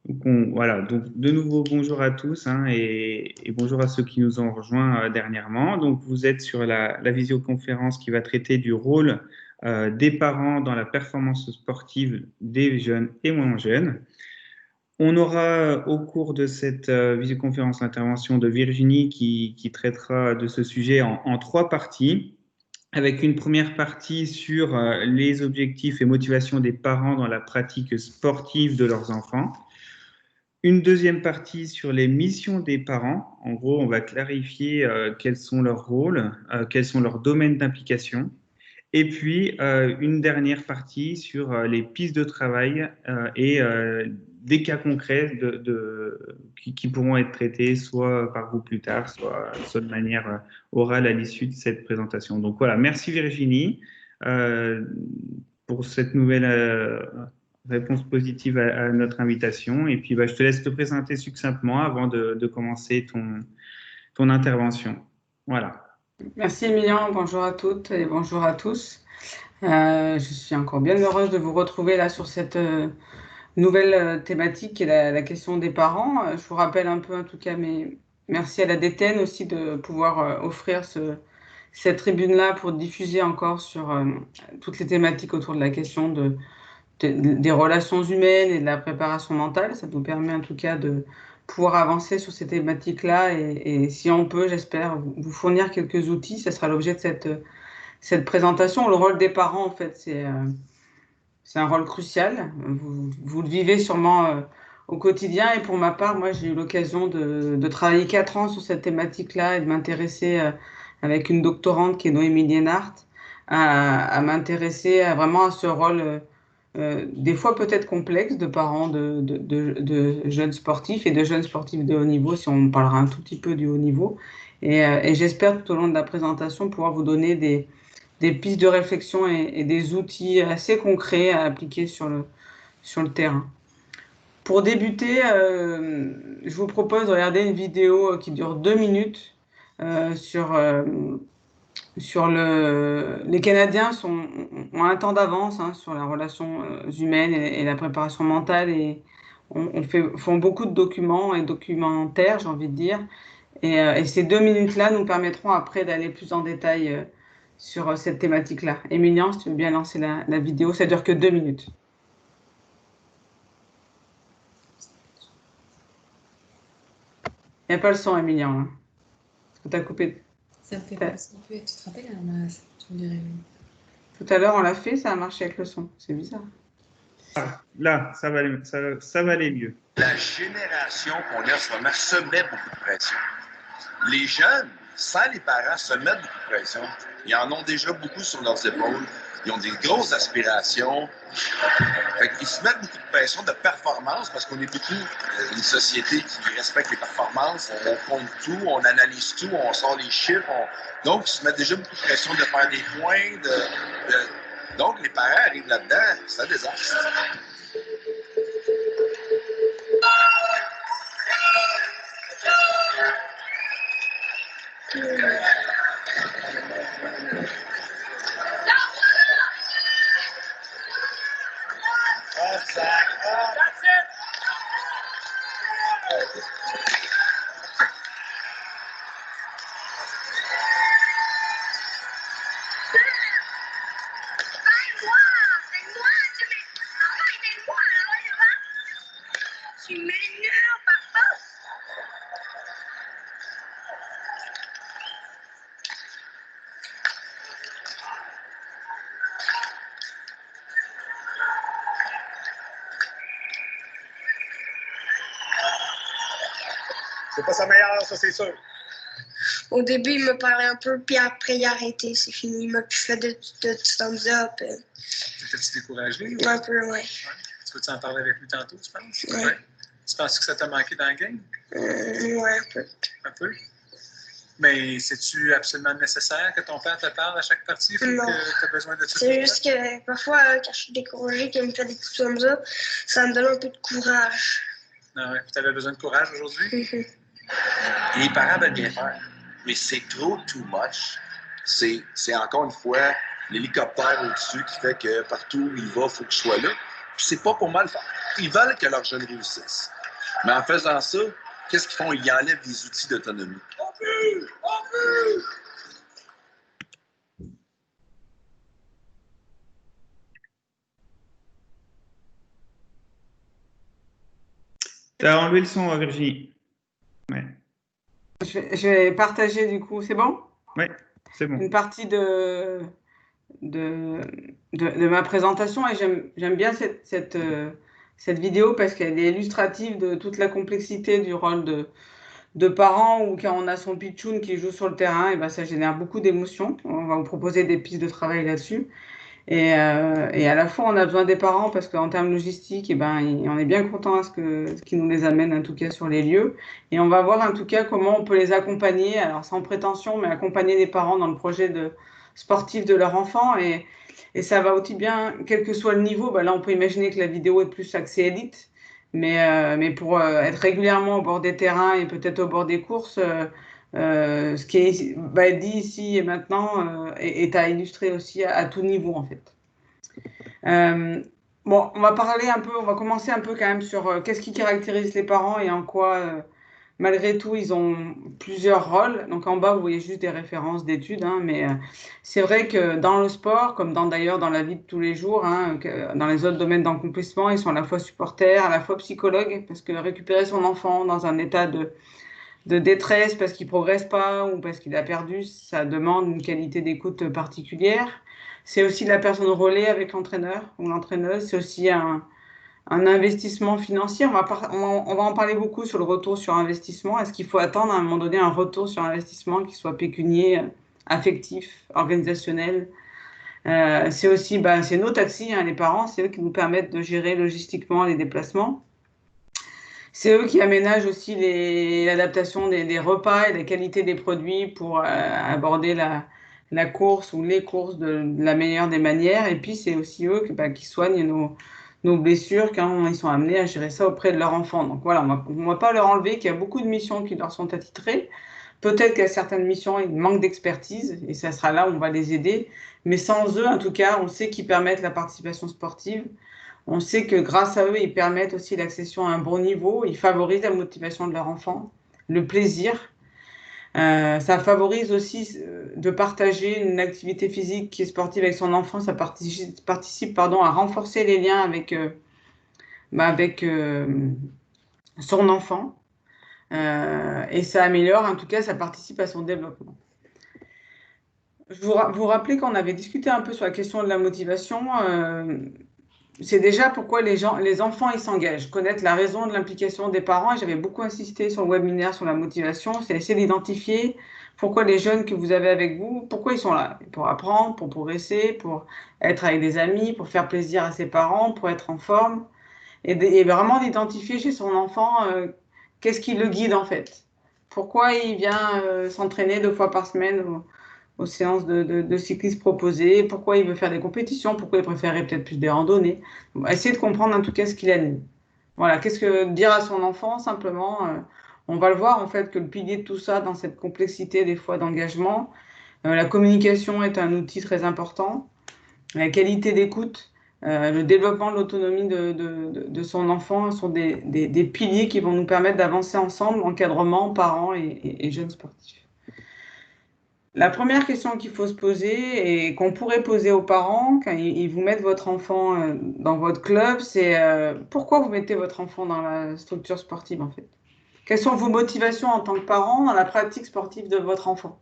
Voilà, donc de nouveau bonjour à tous hein, et bonjour à ceux qui nous ont rejoints dernièrement. Donc vous êtes sur la visioconférence qui va traiter du rôle des parents dans la performance sportive des jeunes et moins jeunes. On aura au cours de cette visioconférence l'intervention de Virginie qui traitera de ce sujet en trois parties, avec une première partie sur les objectifs et motivations des parents dans la pratique sportive de leurs enfants. Une deuxième partie sur les missions des parents. En gros, on va clarifier quels sont leurs rôles, quels sont leurs domaines d'implication. Et puis, une dernière partie sur les pistes de travail et des cas concrets qui pourront être traités soit par vous plus tard, soit de manière orale à l'issue de cette présentation. Donc voilà, merci Virginie euh, pour cette nouvelle réponse positive à notre invitation. Et puis, bah, je te laisse te présenter succinctement avant de commencer ton intervention. Voilà. Merci Emilien, bonjour à toutes et bonjour à tous. Je suis encore bien heureuse de vous retrouver là sur cette nouvelle thématique qui est la question des parents. Je vous rappelle un peu en tout cas, mais merci à la DTN aussi de pouvoir offrir cette tribune-là pour diffuser encore sur toutes les thématiques autour de la question des relations humaines et de la préparation mentale. Ça nous permet en tout cas de pouvoir avancer sur ces thématiques-là et si on peut, j'espère, vous fournir quelques outils. Ça sera l'objet de cette présentation. Le rôle des parents, en fait, c'est un rôle crucial. Vous le vivez sûrement au quotidien. Et pour ma part, moi, j'ai eu l'occasion de travailler 4 ans sur cette thématique-là et de m'intéresser avec une doctorante qui est Noémie Liénart, à m'intéresser vraiment à ce rôle des fois peut-être complexe de parents de jeunes sportifs et de jeunes sportifs de haut niveau, si on parlera un tout petit peu du haut niveau. Et j'espère tout au long de la présentation pouvoir vous donner des pistes de réflexion et des outils assez concrets à appliquer sur le terrain. Pour débuter, je vous propose de regarder une vidéo qui dure 2 minutes sur les Canadiens ont un temps d'avance hein, sur la relation humaine et la préparation mentale et font beaucoup de documents et documentaires, j'ai envie de dire. Et ces 2 minutes-là nous permettront après d'aller plus en détail sur cette thématique-là. Emilien, si tu veux bien lancer la vidéo, ça dure que 2 minutes. Il n'y a pas le son, Emilien. Là. Est-ce que tu as coupé? Ça me fait penser un peu. Tu te rappelles, tu me dirais. Tout à l'heure, on l'a fait, ça a marché avec le son. C'est bizarre. Là, ça va aller mieux. La génération qu'on est en ce moment se met beaucoup de pression. Les jeunes, sans les parents, se mettent beaucoup de pression. Ils en ont déjà beaucoup sur leurs épaules. Ils ont des grosses aspirations. Ils se mettent beaucoup de pression de performance parce qu'on est beaucoup une société qui respecte les performances. On compte tout, on analyse tout, on sort les chiffres. Donc, ils se mettent déjà beaucoup de pression de faire des points. Donc, les parents arrivent là-dedans. C'est un désastre. C'est pas sa meilleure, ça c'est sûr. Au début, il me parlait un peu, puis après, il a arrêté. C'est fini. Il m'a plus fait de thumbs up. T'es-tu découragé? Ou... Un peu, ouais. Tu veux-tu en parler avec lui tantôt, tu penses? Ouais. Tu penses que ça t'a manqué dans le game? Ouais, un peu. Un peu? Mais c'est-tu absolument nécessaire que ton père te parle à chaque partie? Faut non. Que tu as besoin de ça? C'est juste que parfois, quand je suis découragée, qu'il me fait des coups de thumbs up, ça me donne un peu de courage. Ah ouais. Tu avais besoin de courage aujourd'hui? Les parents veulent bien faire, mais c'est trop too much. C'est encore une fois l'hélicoptère au-dessus qui fait que partout où il va, il faut que je sois là. Puis c'est pas pour mal faire. Ils veulent que leurs jeunes réussissent. Mais en faisant ça, qu'est-ce qu'ils font? Ils enlèvent des outils d'autonomie. Tu as enlevé le son, Virginie. Ouais. Je vais partager du coup, c'est bon? Oui, c'est bon. Une partie de ma présentation et j'aime bien cette vidéo parce qu'elle est illustrative de toute la complexité du rôle de parents ou quand on a son pitchoun qui joue sur le terrain, et ben ça génère beaucoup d'émotions. On va vous proposer des pistes de travail là-dessus. Et à la fois, on a besoin des parents parce qu'en termes logistiques, et ben, on est bien content à ce qui nous les amène, en tout cas, sur les lieux. Et on va voir, en tout cas, comment on peut les accompagner, alors sans prétention, mais accompagner les parents dans le projet sportif de leur enfant. Et ça va aussi bien, quel que soit le niveau. Ben là, on peut imaginer que la vidéo est plus axée élite. Mais pour être régulièrement au bord des terrains et peut-être au bord des courses, ce qui va être dit ici et maintenant est à illustrer aussi à tout niveau en fait. Bon, on va commencer un peu quand même sur qu'est-ce qui caractérise les parents et en quoi, malgré tout, ils ont plusieurs rôles. Donc en bas, vous voyez juste des références d'études, hein, mais c'est vrai que dans le sport, comme d'ailleurs dans la vie de tous les jours, hein, dans les autres domaines d'accomplissement, ils sont à la fois supporters, à la fois psychologues, parce que récupérer son enfant dans un état de détresse parce qu'il progresse pas ou parce qu'il a perdu, ça demande une qualité d'écoute particulière. C'est aussi la personne relais avec l'entraîneur ou l'entraîneuse. C'est aussi un investissement financier. On va en parler beaucoup sur le retour sur investissement. Est-ce qu'il faut attendre à un moment donné un retour sur investissement qui soit pécunier, affectif, organisationnel? C'est aussi c'est nos taxis, hein, les parents, c'est eux qui nous permettent de gérer logistiquement les déplacements. C'est eux qui aménagent aussi l'adaptation des repas et la qualité des produits pour aborder la course ou les courses de la meilleure des manières. Et puis, c'est aussi eux qui soignent nos blessures quand ils sont amenés à gérer ça auprès de leur enfant. Donc voilà, on ne va pas leur enlever qu'il y a beaucoup de missions qui leur sont attitrées. Peut-être qu'à certaines missions, ils manquent d'expertise et ça sera là où on va les aider. Mais sans eux, en tout cas, on sait qu'ils permettent la participation sportive. On sait que grâce à eux, ils permettent aussi l'accession à un bon niveau, ils favorisent la motivation de leur enfant, le plaisir. Ça favorise aussi de partager une activité physique qui est sportive avec son enfant, ça participe à renforcer les liens avec son enfant. Et ça améliore, en tout cas, ça participe à son développement. Je vous rappelez qu'on avait discuté un peu sur la question de la motivation. C'est déjà pourquoi les enfants ils s'engagent, connaître la raison de l'implication des parents. Et j'avais beaucoup insisté sur le webinaire sur la motivation, c'est essayer d'identifier pourquoi les jeunes que vous avez avec vous, pourquoi ils sont là. Pour apprendre, pour progresser, pour être avec des amis, pour faire plaisir à ses parents, pour être en forme. Et vraiment d'identifier chez son enfant qu'est-ce qui le guide en fait. Pourquoi il vient s'entraîner 2 fois par semaine aux séances de cyclisme proposées, pourquoi il veut faire des compétitions, pourquoi il préférerait peut-être plus des randonnées. On va essayer de comprendre en tout cas ce qu'il anime. Voilà, qu'est-ce que dire à son enfant simplement on va le voir en fait que le pilier de tout ça dans cette complexité des fois d'engagement, la communication est un outil très important, la qualité d'écoute, le développement de l'autonomie de son enfant sont des piliers qui vont nous permettre d'avancer ensemble, encadrement, parents et jeunes sportifs. La première question qu'il faut se poser et qu'on pourrait poser aux parents quand ils vous mettent votre enfant dans votre club, c'est pourquoi vous mettez votre enfant dans la structure sportive en fait? Quelles sont vos motivations en tant que parent dans la pratique sportive de votre enfant?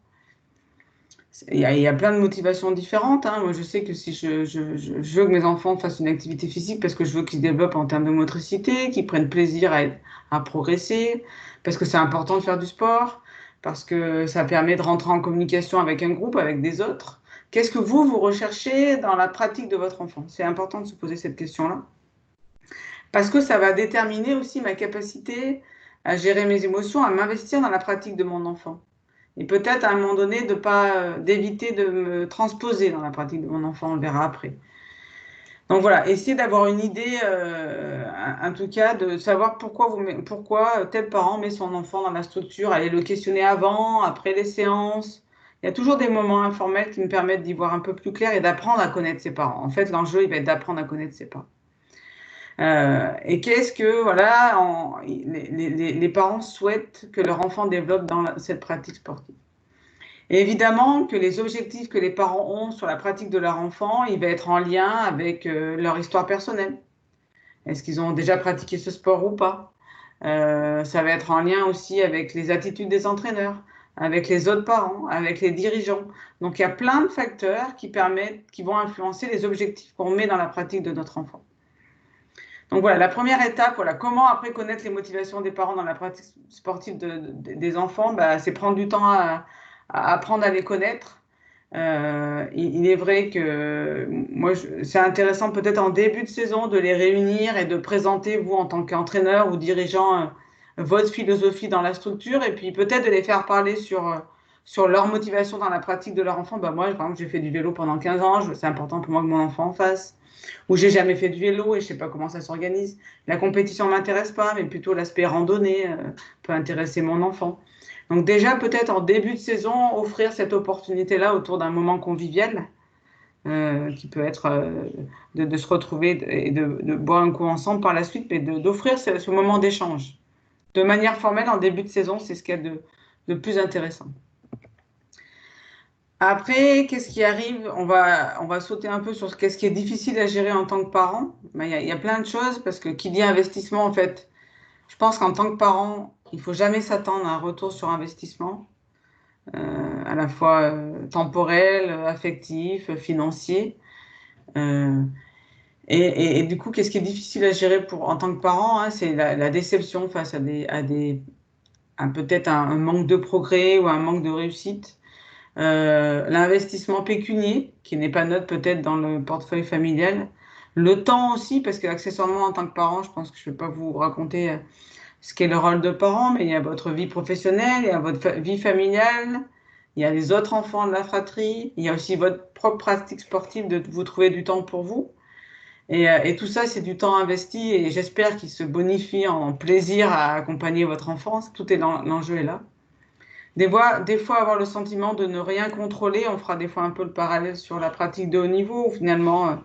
Il y a plein de motivations différentes, hein. Moi, je sais que si je veux que mes enfants fassent une activité physique parce que je veux qu'ils se développent en termes de motricité, qu'ils prennent plaisir à progresser, parce que c'est important de faire du sport, parce que ça permet de rentrer en communication avec un groupe, avec des autres. Qu'est-ce que vous recherchez dans la pratique de votre enfant? C'est important de se poser cette question-là. Parce que ça va déterminer aussi ma capacité à gérer mes émotions, à m'investir dans la pratique de mon enfant. Et peut-être à un moment donné d'éviter de me transposer dans la pratique de mon enfant, on le verra après. Donc voilà, essayez d'avoir une idée, en tout cas, de savoir pourquoi tel parent met son enfant dans la structure, allez le questionner avant, après les séances. Il y a toujours des moments informels qui me permettent d'y voir un peu plus clair et d'apprendre à connaître ses parents. En fait, l'enjeu, il va être d'apprendre à connaître ses parents. Et qu'est-ce que voilà, les parents souhaitent que leur enfant développe dans cette pratique sportive. Et évidemment que les objectifs que les parents ont sur la pratique de leur enfant, il va être en lien avec leur histoire personnelle. Est-ce qu'ils ont déjà pratiqué ce sport ou pas? Ça va être en lien aussi avec les attitudes des entraîneurs, avec les autres parents, avec les dirigeants. Donc il y a plein de facteurs qui vont influencer les objectifs qu'on met dans la pratique de notre enfant. Donc voilà, la première étape, voilà, comment après connaître les motivations des parents dans la pratique sportive des enfants, bah, c'est prendre du temps à apprendre à les connaître. Il est vrai que moi, c'est intéressant peut-être en début de saison de les réunir et de présenter, vous, en tant qu'entraîneur ou dirigeant, votre philosophie dans la structure et puis peut-être de les faire parler sur leur motivation dans la pratique de leur enfant. Bah, moi, par exemple, j'ai fait du vélo pendant 15 ans, c'est important pour moi que mon enfant en fasse. Ou j'ai jamais fait du vélo et je sais pas comment ça s'organise. La compétition m'intéresse pas, mais plutôt l'aspect randonnée peut intéresser mon enfant. Donc déjà, peut-être en début de saison, offrir cette opportunité-là autour d'un moment convivial qui peut être de se retrouver et de boire un coup ensemble par la suite, mais d'offrir ce moment d'échange. De manière formelle, en début de saison, c'est ce qu'il y a de plus intéressant. Après, qu'est-ce qui arrive? On va sauter un peu sur qu'est-ce qui est difficile à gérer en tant que parent. Ben, y a plein de choses parce que qui dit investissement, en fait, je pense qu'en tant que parent, il faut jamais s'attendre à un retour sur investissement, à la fois temporel, affectif, financier. Et du coup, qu'est-ce qui est difficile à gérer en tant que parent, hein, c'est la déception face à peut-être un manque de progrès ou un manque de réussite. L'investissement pécunier, qui n'est pas neutre peut-être dans le portefeuille familial. Le temps aussi, parce que accessoirement, en tant que parent, je pense que je ne vais pas vous raconter ce qu'est le rôle de parent, mais il y a votre vie professionnelle, il y a votre vie familiale, il y a les autres enfants de la fratrie, il y a aussi votre propre pratique sportive, de vous trouver du temps pour vous. Et tout ça, c'est du temps investi et j'espère qu'il se bonifie en plaisir à accompagner votre enfance. Tout est l'enjeu est là. Des fois, avoir le sentiment de ne rien contrôler, on fera des fois un peu le parallèle sur la pratique de haut niveau, où finalement,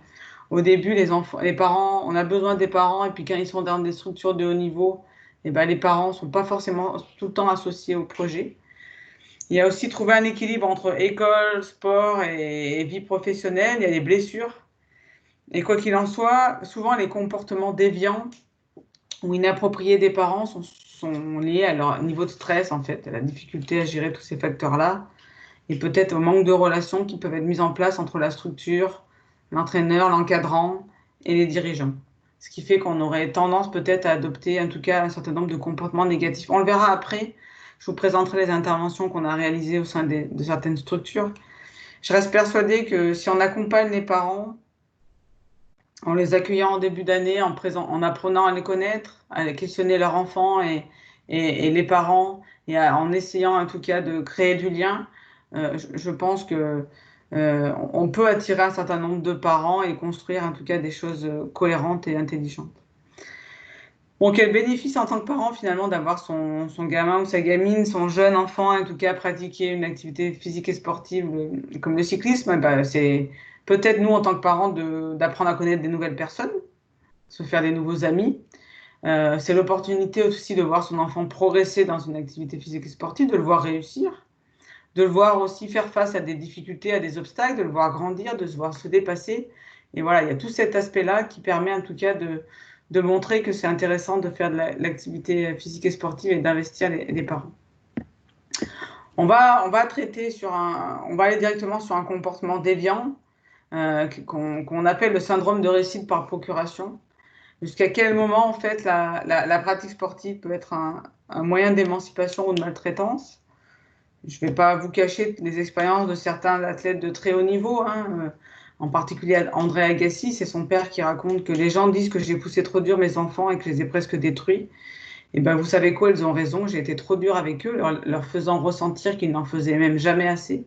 au début, les parents, on a besoin des parents, et puis quand ils sont dans des structures de haut niveau, eh ben, les parents ne sont pas forcément tout le temps associés au projet. Il y a aussi trouver un équilibre entre école, sport et vie professionnelle. Il y a les blessures. Et quoi qu'il en soit, souvent les comportements déviants ou inappropriés des parents sont liés à leur niveau de stress, en fait, à la difficulté à gérer tous ces facteurs-là, et peut-être au manque de relations qui peuvent être mises en place entre la structure, l'entraîneur, l'encadrant et les dirigeants. Ce qui fait qu'on aurait tendance peut-être à adopter, en tout cas, un certain nombre de comportements négatifs. On le verra après. Je vous présenterai les interventions qu'on a réalisées au sein de certaines structures. Je reste persuadée que si on accompagne les parents, en les accueillant en début d'année, en apprenant à les connaître, à questionner leurs enfants et les parents, et en essayant en tout cas de créer du lien, je pense que on peut attirer un certain nombre de parents et construire en tout cas des choses cohérentes et intelligentes. Bon, quel bénéfice en tant que parent finalement d'avoir son gamin ou sa gamine, son jeune enfant en tout cas pratiquer une activité physique et sportive comme le cyclisme, bah, c'est peut-être nous en tant que parents d'apprendre à connaître des nouvelles personnes, se faire des nouveaux amis. C'est l'opportunité aussi de voir son enfant progresser dans une activité physique et sportive, de le voir réussir, de le voir aussi faire face à des difficultés, à des obstacles, de le voir grandir, de se voir se dépasser. Et voilà, il y a tout cet aspect-là qui permet en tout cas de montrer que c'est intéressant de faire de l'activité physique et sportive et d'investir les parents. On va aller directement sur un comportement déviant qu'on appelle le syndrome de réussite par procuration. Jusqu'à quel moment, en fait, la pratique sportive peut être un moyen d'émancipation ou de maltraitance. Je ne vais pas vous cacher les expériences de certains athlètes de très haut niveau, hein, en particulier André Agassi, c'est son père qui raconte que les gens disent que j'ai poussé trop dur mes enfants et que je les ai presque détruits. Et ben vous savez quoi, ils ont raison, j'ai été trop dur avec eux, leur faisant ressentir qu'ils n'en faisaient même jamais assez.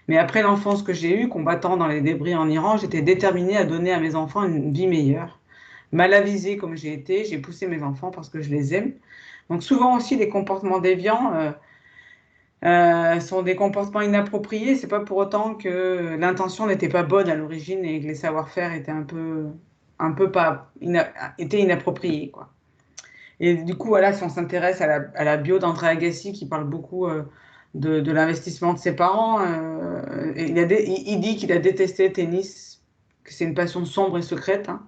Mais après l'enfance que j'ai eue, combattant dans les débris en Iran, j'étais déterminée à donner à mes enfants une vie meilleure. Mal avisée comme j'ai été, j'ai poussé mes enfants parce que je les aime. Donc souvent aussi, les comportements déviants sont des comportements inappropriés. C'est pas pour autant que l'intention n'était pas bonne à l'origine et que les savoir-faire étaient un peu un peu été inappropriées, quoi. Et du coup, voilà, si on s'intéresse à la bio d'André Agassi, qui parle beaucoup de l'investissement de ses parents, et il dit qu'il a détesté le tennis, que c'est une passion sombre et secrète, hein,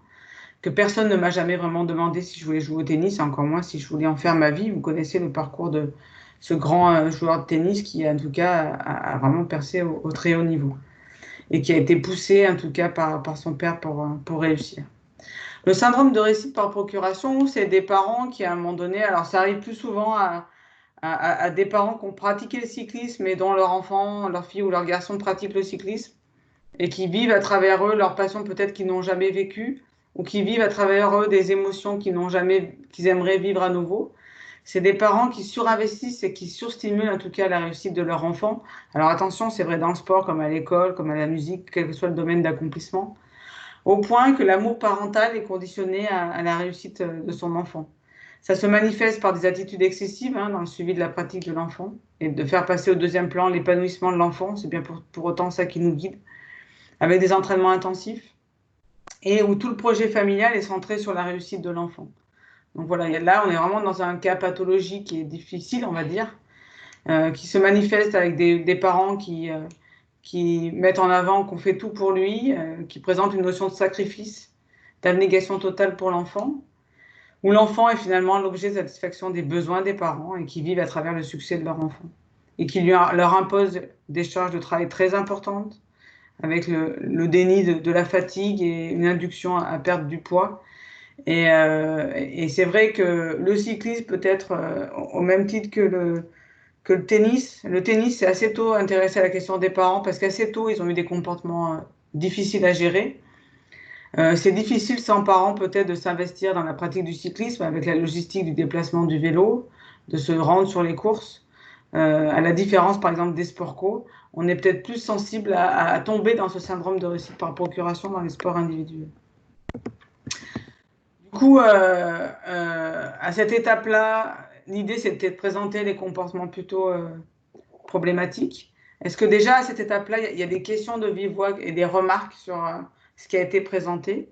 que personne ne m'a jamais vraiment demandé si je voulais jouer au tennis, et encore moins si je voulais en faire ma vie. Vous connaissez le parcours de ce grand joueur de tennis qui, en tout cas, a vraiment percé au très haut niveau et qui a été poussé, en tout cas, par son père pour réussir. Le syndrome de réussite par procuration, c'est des parents qui, à un moment donné, alors ça arrive plus souvent à des parents qui ont pratiqué le cyclisme et dont leur enfant, leur fille ou leur garçon pratique le cyclisme et qui vivent à travers eux leur passion peut-être qu'ils n'ont jamais vécue ou qui vivent à travers eux des émotions qu'ils aimeraient vivre à nouveau. C'est des parents qui surinvestissent et qui surstimulent en tout cas la réussite de leur enfant. Alors attention, c'est vrai dans le sport comme à l'école, comme à la musique, quel que soit le domaine d'accomplissement, au point que l'amour parental est conditionné à la réussite de son enfant. Ça se manifeste par des attitudes excessives dans le suivi de la pratique de l'enfant et de faire passer au deuxième plan l'épanouissement de l'enfant, c'est bien pour autant ça qui nous guide, avec des entraînements intensifs et où tout le projet familial est centré sur la réussite de l'enfant. Donc voilà, là on est vraiment dans un cas pathologique qui est difficile, on va dire, qui se manifeste avec des parents qui mettent en avant qu'on fait tout pour lui, qui présentent une notion de sacrifice, d'abnégation totale pour l'enfant, où l'enfant est finalement l'objet de satisfaction des besoins des parents et qui vivent à travers le succès de leur enfant, et qui leur imposent des charges de travail très importantes, avec le déni de la fatigue et une induction à perdre du poids. Et c'est vrai que le cyclisme peut être au même titre que le tennis. Le tennis, c'est assez tôt intéressé à la question des parents parce qu'assez tôt, ils ont eu des comportements difficiles à gérer. C'est difficile sans parents peut-être de s'investir dans la pratique du cyclisme avec la logistique du déplacement du vélo, de se rendre sur les courses. À la différence, par exemple, des sports co, on est peut-être plus sensible à tomber dans ce syndrome de réussite par procuration dans les sports individuels. Du coup, à cette étape-là, l'idée, c'était de présenter les comportements plutôt problématiques. Est-ce que déjà, à cette étape-là, il y a des questions de vive voix et des remarques sur ce qui a été présenté?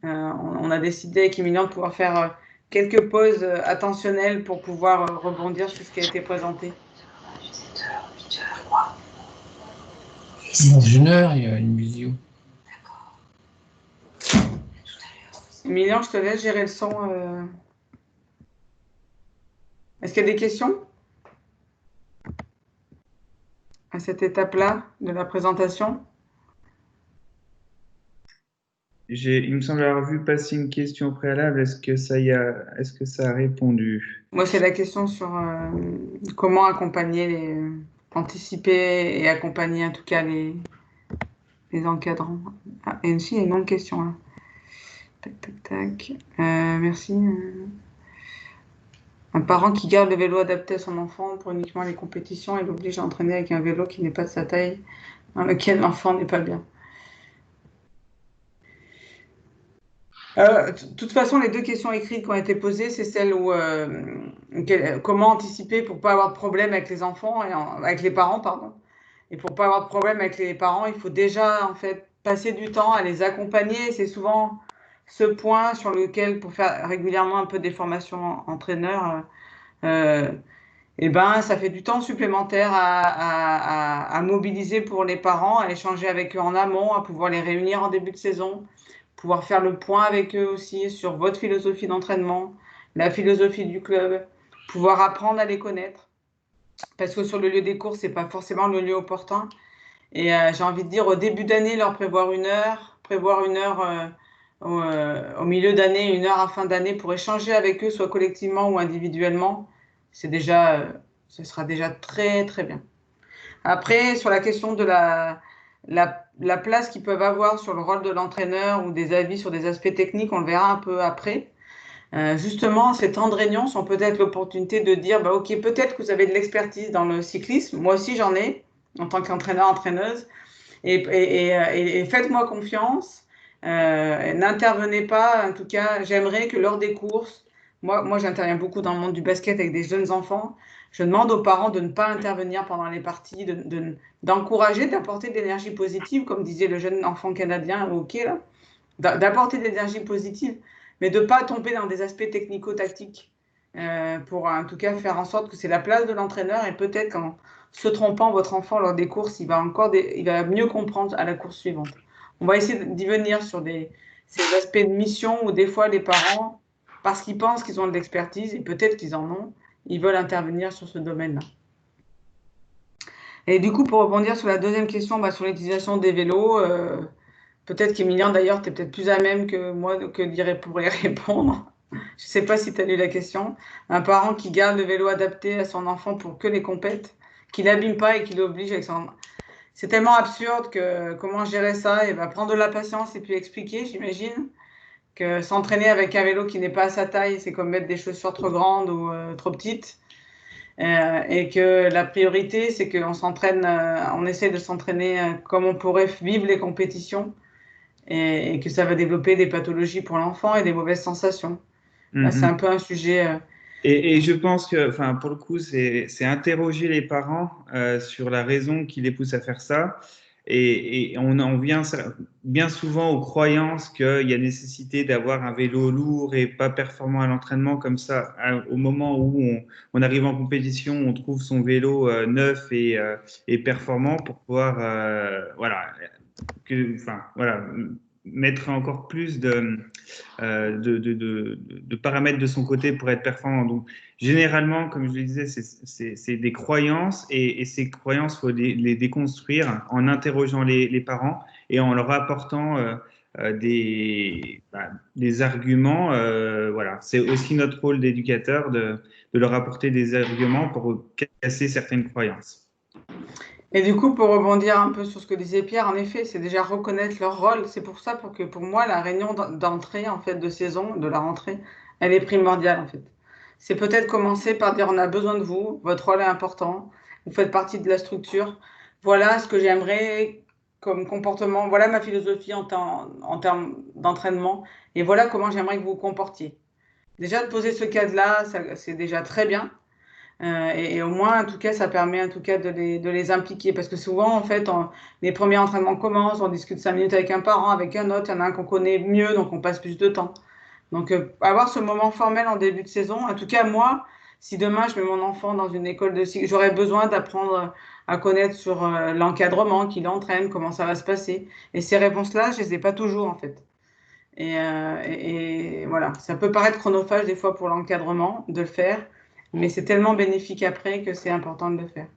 On a décidé avec Emilien de pouvoir faire quelques pauses attentionnelles pour pouvoir rebondir sur ce qui a été présenté. Dans une heure, il y a une visio. Emilien, je te laisse gérer le son. Est-ce qu'il y a des questions à cette étape-là de la présentation? Il me semble avoir vu passer une question au préalable. Est-ce que ça a répondu? Moi, c'est la question sur comment accompagner anticiper et accompagner en tout cas les encadrants. Ah, et aussi, il y a une autre question là. Tac, tac, tac. Merci. Un parent qui garde le vélo adapté à son enfant pour uniquement les compétitions et l'oblige à entraîner avec un vélo qui n'est pas de sa taille, dans lequel l'enfant n'est pas bien. De toute façon, les deux questions écrites qui ont été posées, c'est celle où comment anticiper pour ne pas avoir de problème avec les enfants, avec les parents, pardon. Et pour ne pas avoir de problème avec les parents, il faut déjà en fait passer du temps à les accompagner. C'est souvent ce point sur lequel, pour faire régulièrement un peu des formations entraîneurs, ça fait du temps supplémentaire à mobiliser pour les parents, à échanger avec eux en amont, à pouvoir les réunir en début de saison, pouvoir faire le point avec eux aussi sur votre philosophie d'entraînement, la philosophie du club, pouvoir apprendre à les connaître. Parce que sur le lieu des courses, ce n'est pas forcément le lieu opportun. Et j'ai envie de dire, au début d'année, leur prévoir une heure au milieu d'année, une heure à fin d'année pour échanger avec eux, soit collectivement ou individuellement, ce sera déjà très, très bien. Après, sur la question de la place qu'ils peuvent avoir sur le rôle de l'entraîneur ou des avis sur des aspects techniques, on le verra un peu après. Justement, ces temps de réunion sont peut-être l'opportunité de dire, ok, peut-être que vous avez de l'expertise dans le cyclisme, moi aussi j'en ai, en tant qu'entraîneur, entraîneuse, et faites-moi confiance, n'intervenez pas, en tout cas, j'aimerais que lors des courses, moi j'interviens beaucoup dans le monde du basket avec des jeunes enfants, je demande aux parents de ne pas intervenir pendant les parties, d'encourager, d'apporter de l'énergie positive, comme disait le jeune enfant canadien au hockey, là, d'apporter de l'énergie positive, mais de ne pas tomber dans des aspects technico-tactiques pour en tout cas faire en sorte que c'est la place de l'entraîneur et peut-être qu'en se trompant, votre enfant lors des courses, il va mieux comprendre à la course suivante. On va essayer d'y venir sur ces aspects de mission où des fois les parents, parce qu'ils pensent qu'ils ont de l'expertise et peut-être qu'ils en ont, ils veulent intervenir sur ce domaine-là. Et du coup, pour rebondir sur la deuxième question, sur l'utilisation des vélos, peut-être qu'Emilien, d'ailleurs, tu es peut-être plus à même que moi pour y répondre. Je ne sais pas si tu as lu la question. Un parent qui garde le vélo adapté à son enfant pour que les compètes, qui l'abîme pas et qui l'oblige avec son... C'est tellement absurde que comment gérer ça? Et prendre de la patience et puis expliquer, j'imagine, que s'entraîner avec un vélo qui n'est pas à sa taille, c'est comme mettre des chaussures trop grandes ou trop petites. Et que la priorité, c'est qu'on s'entraîne, on essaie de s'entraîner comme on pourrait vivre les compétitions et que ça va développer des pathologies pour l'enfant et des mauvaises sensations. Là, c'est un peu un sujet... Et je pense que, enfin, pour le coup, c'est interroger les parents sur la raison qui les pousse à faire ça. Et on en vient bien souvent aux croyances qu'il y a nécessité d'avoir un vélo lourd et pas performant à l'entraînement comme ça. Au moment où on arrive en compétition, on trouve son vélo neuf et performant pour pouvoir, mettre encore plus de paramètres de son côté pour être performant. Donc, généralement, comme je le disais, c'est des croyances et ces croyances, il faut les déconstruire en interrogeant les parents et en leur apportant des arguments. Voilà. C'est aussi notre rôle d'éducateur de leur apporter des arguments pour casser certaines croyances. Et du coup, pour rebondir un peu sur ce que disait Pierre, en effet, c'est déjà reconnaître leur rôle. C'est pour ça que pour moi, la réunion d'entrée en fait de saison, de la rentrée, elle est primordiale en fait. C'est peut-être commencer par dire on a besoin de vous, votre rôle est important, vous faites partie de la structure. Voilà ce que j'aimerais comme comportement, voilà ma philosophie en termes d'entraînement et voilà comment j'aimerais que vous vous comportiez. Déjà de poser ce cadre-là, c'est déjà très bien. Et au moins, en tout cas, ça permet en tout cas de les impliquer. Parce que souvent, en fait, les premiers entraînements commencent, on discute 5 minutes avec un parent, avec un autre, il y en a un qu'on connaît mieux, donc on passe plus de temps. Donc, avoir ce moment formel en début de saison, en tout cas, moi, si demain je mets mon enfant dans une école de cycle, j'aurais besoin d'apprendre à connaître sur l'encadrement, qui l'entraîne, comment ça va se passer. Et ces réponses-là, je ne les ai pas toujours, en fait. Et voilà, ça peut paraître chronophage des fois pour l'encadrement de le faire, mais c'est tellement bénéfique après que c'est important de le faire.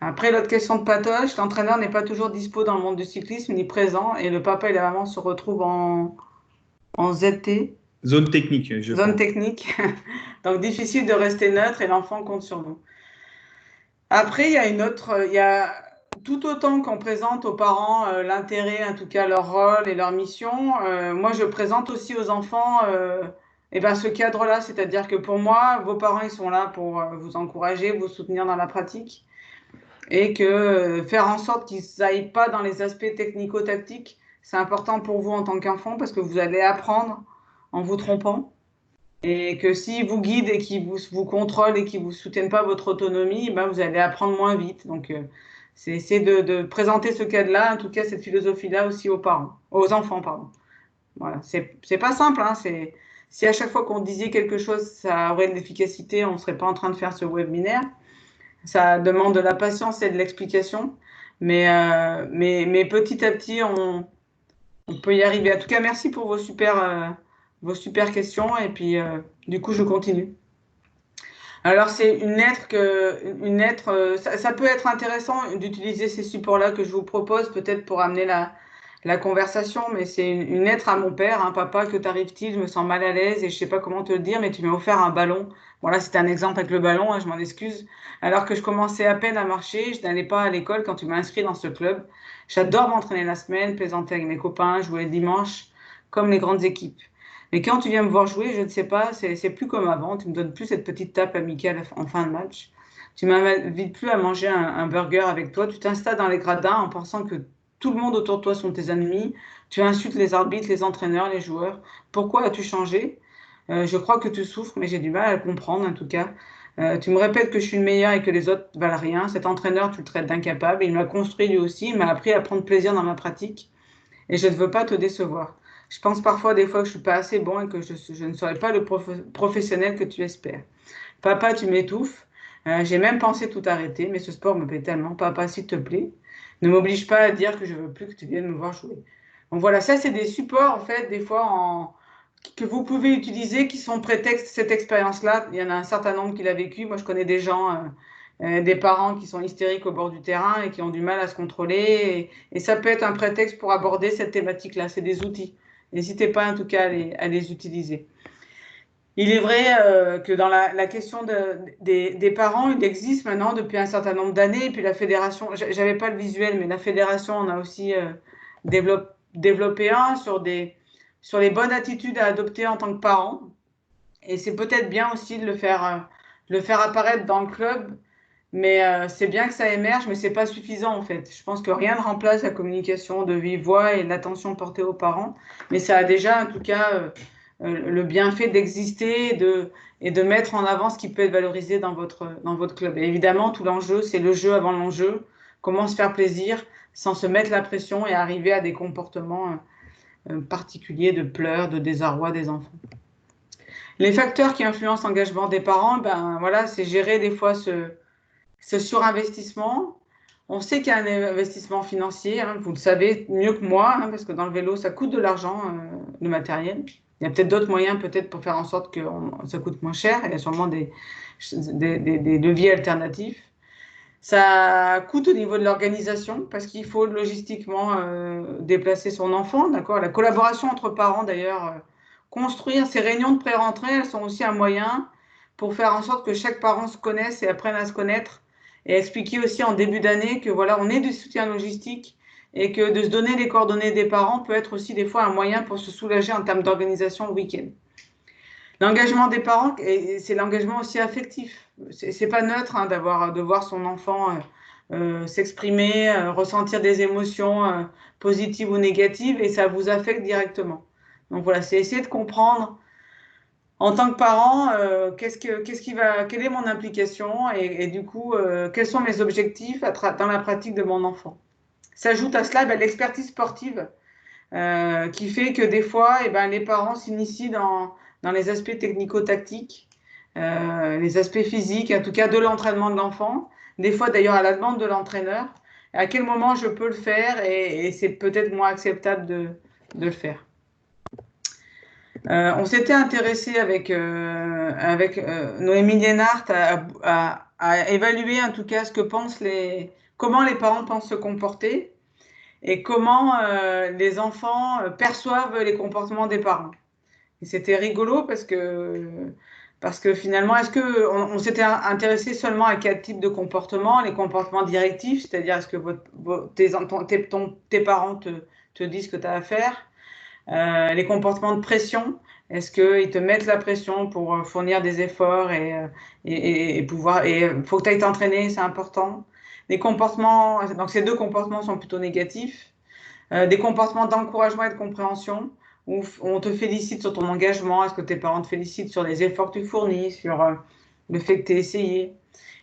Après, l'autre question de patoche, l'entraîneur n'est pas toujours dispo dans le monde du cyclisme, ni présent, et le papa et la maman se retrouvent en ZT. Zone technique, je pense. Zone technique. Donc, difficile de rester neutre et l'enfant compte sur vous. Après, il y a tout autant qu'on présente aux parents l'intérêt, en tout cas leur rôle et leur mission, moi je présente aussi aux enfants ce cadre-là, c'est-à-dire que pour moi, vos parents ils sont là pour vous encourager, vous soutenir dans la pratique et que faire en sorte qu'ils n'aillent pas dans les aspects technico-tactiques, c'est important pour vous en tant qu'enfant parce que vous allez apprendre en vous trompant. Et que s'ils vous guident et qu'ils vous contrôlent et qu'ils ne vous soutiennent pas votre autonomie, vous allez apprendre moins vite. Donc, c'est essayer de présenter ce cadre-là, en tout cas cette philosophie-là aussi aux enfants. Voilà. C'est pas simple. Hein, si à chaque fois qu'on disait quelque chose, ça aurait de l'efficacité, on ne serait pas en train de faire ce webinaire. Ça demande de la patience et de l'explication. Mais petit à petit, on peut y arriver. En tout cas, merci pour vos super questions et puis du coup je continue. Alors c'est une lettre, ça peut être intéressant d'utiliser ces supports-là que je vous propose peut-être pour amener la conversation, mais c'est une lettre à mon père, hein, papa, que t'arrive-t-il, je me sens mal à l'aise et je sais pas comment te le dire, mais tu m'as offert un ballon. Voilà, c'est un exemple avec le ballon, hein, je m'en excuse. Alors que je commençais à peine à marcher, je n'allais pas à l'école quand tu m'as inscrit dans ce club. J'adore m'entraîner la semaine, plaisanter avec mes copains, jouer le dimanche, comme les grandes équipes. Mais quand tu viens me voir jouer, je ne sais pas, c'est plus comme avant. Tu me donnes plus cette petite tape amicale en fin de match. Tu m'invites plus à manger un burger avec toi. Tu t'installes dans les gradins en pensant que tout le monde autour de toi sont tes ennemis. Tu insultes les arbitres, les entraîneurs, les joueurs. Pourquoi as-tu changé? Je crois que tu souffres, mais j'ai du mal à le comprendre en tout cas. Tu me répètes que je suis le meilleur et que les autres valent rien. Cet entraîneur, tu le traites d'incapable. Il m'a construit lui aussi. Il m'a appris à prendre plaisir dans ma pratique. Et je ne veux pas te décevoir. Je pense parfois des fois que je ne suis pas assez bon et que je ne serai pas le professionnel que tu espères. Papa, tu m'étouffes. J'ai même pensé tout arrêter, mais ce sport me plaît tellement. Papa, s'il te plaît, ne m'oblige pas à dire que je veux plus que tu viennes me voir jouer. Donc voilà, ça c'est des supports en fait, des fois que vous pouvez utiliser qui sont prétexte cette expérience-là. Il y en a un certain nombre qui l'a vécu. Moi, je connais des gens, des parents qui sont hystériques au bord du terrain et qui ont du mal à se contrôler. Et ça peut être un prétexte pour aborder cette thématique-là. C'est des outils. N'hésitez pas en tout cas à les utiliser. Il est vrai que dans la question des parents, il existe maintenant depuis un certain nombre d'années, et puis la fédération, j'avais pas le visuel, mais la fédération en a aussi développé un sur les bonnes attitudes à adopter en tant que parent. Et c'est peut-être bien aussi de le faire apparaître dans le club, mais c'est bien que ça émerge, mais c'est pas suffisant en fait. Je pense que rien ne remplace la communication de vive voix et l'attention portée aux parents, mais ça a déjà en tout cas le bienfait d'exister et de mettre en avant ce qui peut être valorisé dans votre club. Et évidemment, tout l'enjeu, c'est le jeu avant l'enjeu. Comment se faire plaisir sans se mettre la pression et arriver à des comportements particuliers de pleurs, de désarroi des enfants. Les facteurs qui influencent l'engagement des parents, ben voilà, c'est gérer des fois ce surinvestissement. On sait qu'il y a un investissement financier, hein, vous le savez mieux que moi, hein, parce que dans le vélo, ça coûte de l'argent, le matériel. Il y a peut-être d'autres moyens peut-être pour faire en sorte que ça coûte moins cher. Il y a sûrement des leviers alternatifs. Ça coûte au niveau de l'organisation parce qu'il faut logistiquement déplacer son enfant. D'accord. La collaboration entre parents, d'ailleurs, construire ces réunions de pré-rentrée, elles sont aussi un moyen pour faire en sorte que chaque parent se connaisse et apprenne à se connaître et expliquer aussi en début d'année que voilà, on est du soutien logistique et que de se donner les coordonnées des parents peut être aussi des fois un moyen pour se soulager en termes d'organisation le week-end. L'engagement des parents, c'est l'engagement aussi affectif. C'est pas neutre hein, de voir son enfant s'exprimer, ressentir des émotions positives ou négatives et ça vous affecte directement. Donc voilà, c'est essayer de comprendre en tant que parent quelle est mon implication et du coup quels sont mes objectifs dans la pratique de mon enfant. S'ajoute à cela l'expertise sportive qui fait que des fois les parents s'initient dans les aspects technico-tactiques, les aspects physiques, en tout cas de l'entraînement de l'enfant, des fois d'ailleurs à la demande de l'entraîneur. À quel moment je peux le faire et c'est peut-être moins acceptable de le faire. On s'était intéressé avec Noémie Liénart à évaluer en tout cas comment les parents pensent se comporter et comment les enfants perçoivent les comportements des parents. Et c'était rigolo parce que finalement, on s'était intéressé seulement à quel type de comportement, les comportements directifs, c'est-à-dire est-ce que tes parents te disent ce que tu as à faire, les comportements de pression, est-ce qu'ils te mettent la pression pour fournir des efforts et faut que tu ailles t'entraîner, c'est important. Les comportements, donc ces deux comportements sont plutôt négatifs. Des comportements d'encouragement et de compréhension où on te félicite sur ton engagement, est-ce que tes parents te félicitent sur les efforts que tu fournis, sur le fait que tu aies essayé.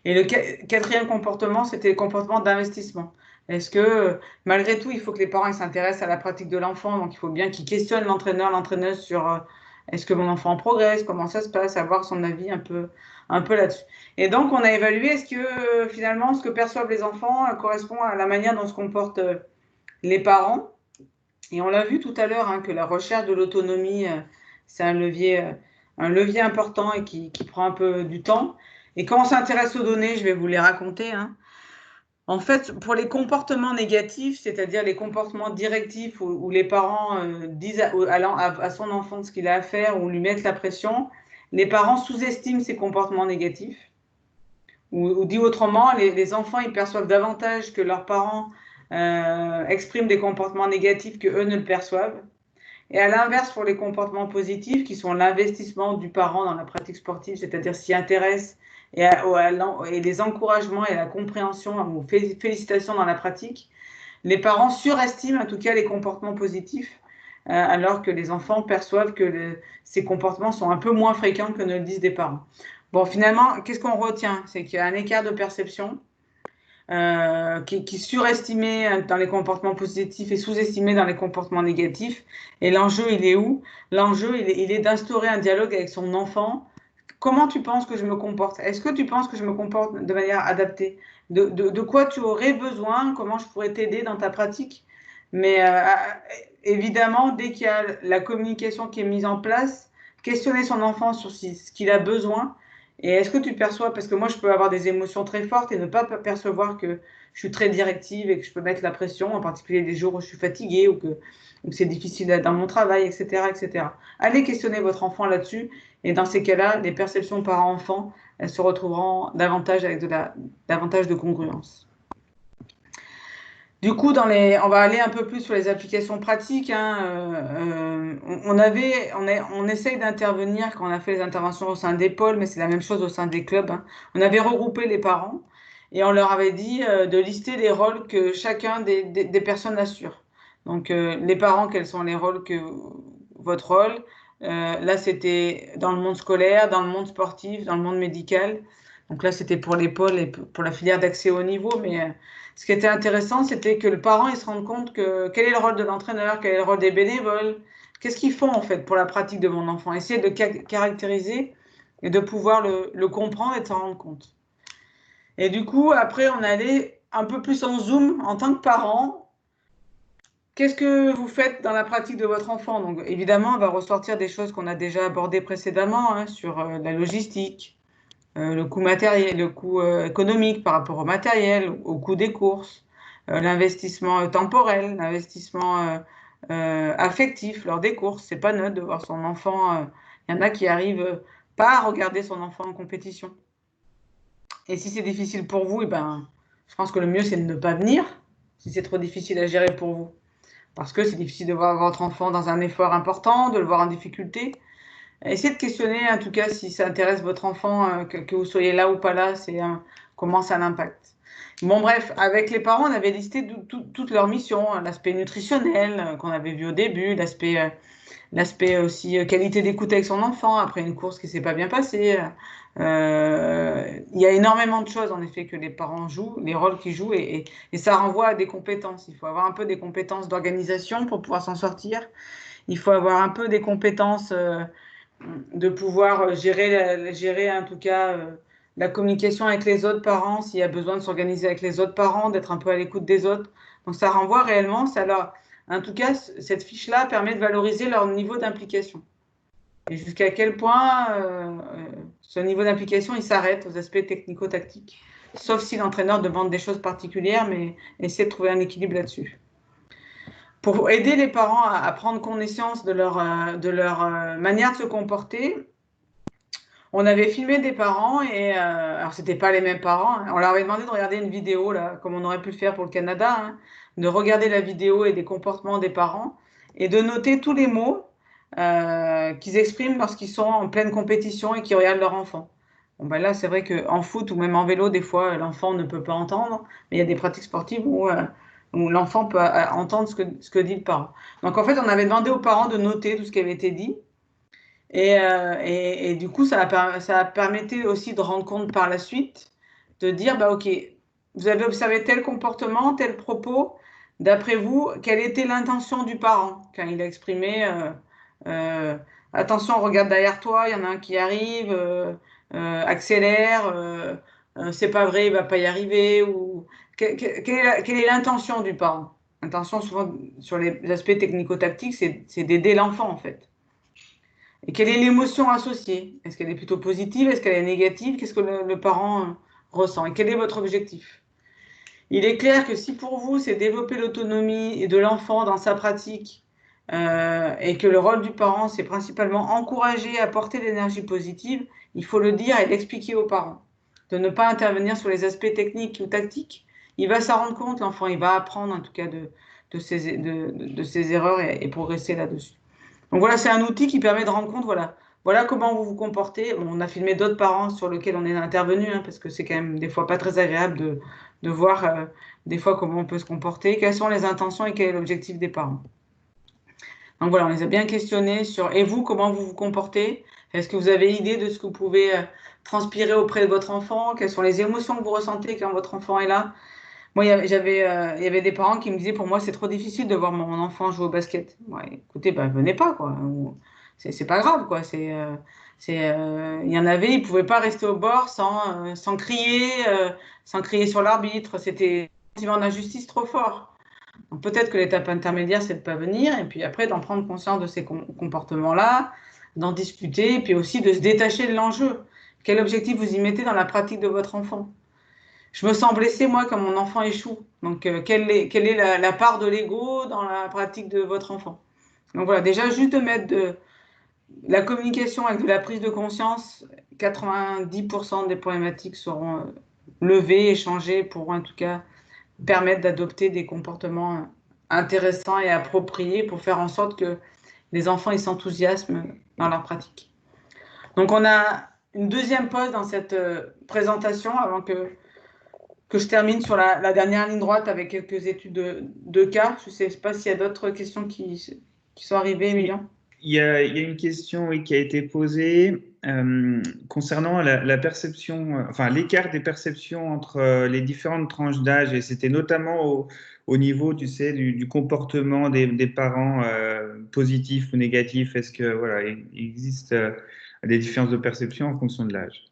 Et le quatrième comportement, c'était le comportement d'investissement. Est-ce que malgré tout, il faut que les parents s'intéressent à la pratique de l'enfant, donc il faut bien qu'ils questionnent l'entraîneur, l'entraîneuse sur est-ce que mon enfant progresse, comment ça se passe, avoir son avis un peu là-dessus. Et donc, on a évalué est-ce que finalement, ce que perçoivent les enfants correspond à la manière dont se comportent les parents. Et on l'a vu tout à l'heure, hein, que la recherche de l'autonomie, c'est un levier important et qui prend un peu du temps. Et quand on s'intéresse aux données, je vais vous les raconter. Hein. En fait, pour les comportements négatifs, c'est-à-dire les comportements directifs où les parents disent à son enfant ce qu'il a à faire ou lui mettent la pression, les parents sous-estiment ces comportements négatifs. Ou dit autrement, les enfants ils perçoivent davantage que leurs parents expriment des comportements négatifs que eux ne le perçoivent. Et à l'inverse, pour les comportements positifs, qui sont l'investissement du parent dans la pratique sportive, c'est-à-dire s'y intéresse, et les encouragements et la compréhension ou félicitations dans la pratique, les parents surestiment en tout cas les comportements positifs, alors que les enfants perçoivent que ces comportements sont un peu moins fréquents que ne le disent des parents. Bon, finalement, qu'est-ce qu'on retient? C'est qu'il y a un écart de perception. qui est surestimé dans les comportements positifs et sous-estimé dans les comportements négatifs. Et l'enjeu, il est où? L'enjeu, il est d'instaurer un dialogue avec son enfant. Comment tu penses que je me comporte? Est-ce que tu penses que je me comporte de manière adaptée? De quoi tu aurais besoin? Comment je pourrais t'aider dans ta pratique? Mais évidemment, dès qu'il y a la communication qui est mise en place, questionner son enfant sur ce qu'il a besoin. Et est-ce que tu perçois, parce que moi je peux avoir des émotions très fortes et ne pas percevoir que je suis très directive et que je peux mettre la pression, en particulier des jours où je suis fatiguée ou que c'est difficile dans mon travail, etc., etc. Allez questionner votre enfant là-dessus et dans ces cas-là, les perceptions parents-enfants, elles se retrouveront davantage avec davantage de congruence. Du coup, on va aller un peu plus sur les applications pratiques. On essaye d'intervenir quand on a fait les interventions au sein des pôles, mais c'est la même chose au sein des clubs. On avait regroupé les parents et on leur avait dit de lister les rôles que chacun des personnes assure. Donc, les parents, quels sont les rôles votre rôle? Là, c'était dans le monde scolaire, dans le monde sportif, dans le monde médical. Donc là, c'était pour les pôles et pour la filière d'accès au niveau, mais ce qui était intéressant, c'était que le parent il se rende compte que quel est le rôle de l'entraîneur, quel est le rôle des bénévoles, qu'est-ce qu'ils font en fait pour la pratique de mon enfant. Essayer de caractériser et de pouvoir le comprendre et de s'en rendre compte. Et du coup, après, on allait un peu plus en zoom en tant que parent. Qu'est-ce que vous faites dans la pratique de votre enfant? Donc, évidemment, on va ressortir des choses qu'on a déjà abordées précédemment sur la logistique, le coût matériel, le coût économique par rapport au matériel, au coût des courses, l'investissement temporel, l'investissement affectif lors des courses. C'est pas neutre de voir son enfant. Il y en a qui arrivent pas à regarder son enfant en compétition. Et si c'est difficile pour vous, je pense que le mieux c'est de ne pas venir si c'est trop difficile à gérer pour vous. Parce que c'est difficile de voir votre enfant dans un effort important, de le voir en difficulté. Essayez de questionner, en tout cas, si ça intéresse votre enfant, que vous soyez là ou pas là, comment ça l'impacte. Bon, bref, avec les parents, on avait listé toutes leurs missions, l'aspect nutritionnel qu'on avait vu au début, l'aspect aussi qualité d'écoute avec son enfant après une course qui ne s'est pas bien passée. Il y a énormément de choses, en effet, que les parents jouent, les rôles qu'ils jouent, et ça renvoie à des compétences. Il faut avoir un peu des compétences d'organisation pour pouvoir s'en sortir. Il faut avoir un peu des compétences de pouvoir gérer en tout cas la communication avec les autres parents, s'il y a besoin de s'organiser avec les autres parents, d'être un peu à l'écoute des autres. Donc ça renvoie réellement, en tout cas, cette fiche-là permet de valoriser leur niveau d'implication. Et jusqu'à quel point ce niveau d'implication, il s'arrête aux aspects technico-tactiques. Sauf si l'entraîneur demande des choses particulières, mais essayer de trouver un équilibre là-dessus. Pour aider les parents à prendre connaissance de leur manière de se comporter, on avait filmé des parents et alors c'était pas les mêmes parents. On leur avait demandé de regarder une vidéo là, comme on aurait pu le faire pour le Canada, de regarder la vidéo et des comportements des parents et de noter tous les mots qu'ils expriment lorsqu'ils sont en pleine compétition et qu'ils regardent leur enfant. Bon, là, c'est vrai qu'en foot ou même en vélo, des fois, l'enfant ne peut pas entendre, mais il y a des pratiques sportives où l'enfant peut entendre ce que dit le parent. Donc, en fait, on avait demandé aux parents de noter tout ce qui avait été dit. Et du coup, ça permettait aussi de rendre compte par la suite, de dire, OK, vous avez observé tel comportement, tel propos. D'après vous, quelle était l'intention du parent quand il a exprimé attention, regarde derrière toi, il y en a un qui arrive, accélère, c'est pas vrai, il va pas y arriver. Ou quelle est l'intention du parent? L'intention, souvent, sur les aspects technico-tactiques, c'est d'aider l'enfant, en fait. Et quelle est l'émotion associée? Est-ce qu'elle est plutôt positive? Est-ce qu'elle est négative? Qu'est-ce que le parent ressent? Et quel est votre objectif? Il est clair que si pour vous, c'est développer l'autonomie de l'enfant dans sa pratique et que le rôle du parent, c'est principalement encourager, apporter l'énergie positive, il faut le dire et l'expliquer aux parents. De ne pas intervenir sur les aspects techniques ou tactiques. Il va s'en rendre compte, l'enfant, il va apprendre en tout cas de ses erreurs et progresser là-dessus. Donc voilà, c'est un outil qui permet de rendre compte, voilà comment vous vous comportez. On a filmé d'autres parents sur lesquels on est intervenu, parce que c'est quand même des fois pas très agréable de voir des fois comment on peut se comporter, quelles sont les intentions et quel est l'objectif des parents. Donc voilà, on les a bien questionnés sur « et vous, comment vous vous comportez ?» Est-ce que vous avez idée de ce que vous pouvez transpirer auprès de votre enfant? Quelles sont les émotions que vous ressentez quand votre enfant est là? Moi, il y avait des parents qui me disaient, pour moi, c'est trop difficile de voir mon enfant jouer au basket. Ouais, écoutez, ben, venez pas, quoi. C'est pas grave, quoi. Il y en avait, ils pouvaient pas rester au bord sans crier sur l'arbitre. C'était un sentiment d'injustice trop fort. Donc, peut-être que l'étape intermédiaire, c'est de pas venir, et puis après, d'en prendre conscience de ces comportements-là, d'en discuter, et puis aussi de se détacher de l'enjeu. Quel objectif vous y mettez dans la pratique de votre enfant? Je me sens blessée, moi, quand mon enfant échoue. Donc, quelle est la part de l'ego dans la pratique de votre enfant? Donc voilà, déjà, juste de mettre de la communication avec de la prise de conscience, 90% des problématiques seront levées, échangées, pour en tout cas permettre d'adopter des comportements intéressants et appropriés pour faire en sorte que les enfants ils s'enthousiasment dans leur pratique. Donc, on a une deuxième pause dans cette présentation avant que je termine sur la dernière ligne droite avec quelques études de cas. Je ne sais pas s'il y a d'autres questions qui sont arrivées, Emilien. Il y a une question qui a été posée concernant la perception, enfin l'écart des perceptions entre les différentes tranches d'âge, et c'était notamment au niveau, tu sais, du comportement des parents positifs ou négatifs. Est-ce que voilà, il existe des différences de perception en fonction de l'âge?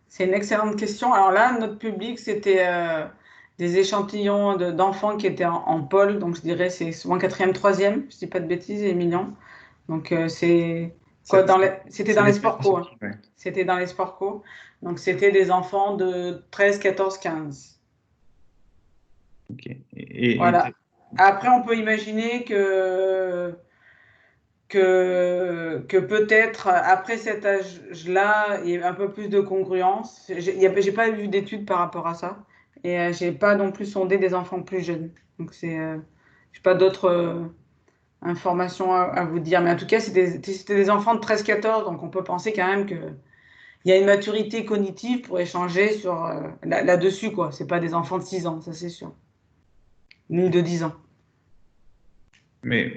C'est une excellente question. Alors là, notre public, c'était des échantillons d'enfants qui étaient en pôle. Donc, je dirais c'est souvent 4e, 3e. Je ne dis pas de bêtises, Emilien. Donc, c'était dans les sports co. Ouais. C'était dans les sports co. Donc, c'était des enfants de 13, 14, 15. Ok. Voilà. Après, on peut imaginer que peut-être après cet âge-là, il y a un peu plus de congruence. J'ai pas vu d'études par rapport à ça. Et j'ai pas non plus sondé des enfants plus jeunes. Donc, j'ai pas d'autres informations à vous dire. Mais en tout cas, c'était des enfants de 13-14. Donc, on peut penser quand même qu'il y a une maturité cognitive pour échanger sur là-dessus, quoi. C'est pas des enfants de 6 ans, ça c'est sûr. Ni de 10 ans. Mais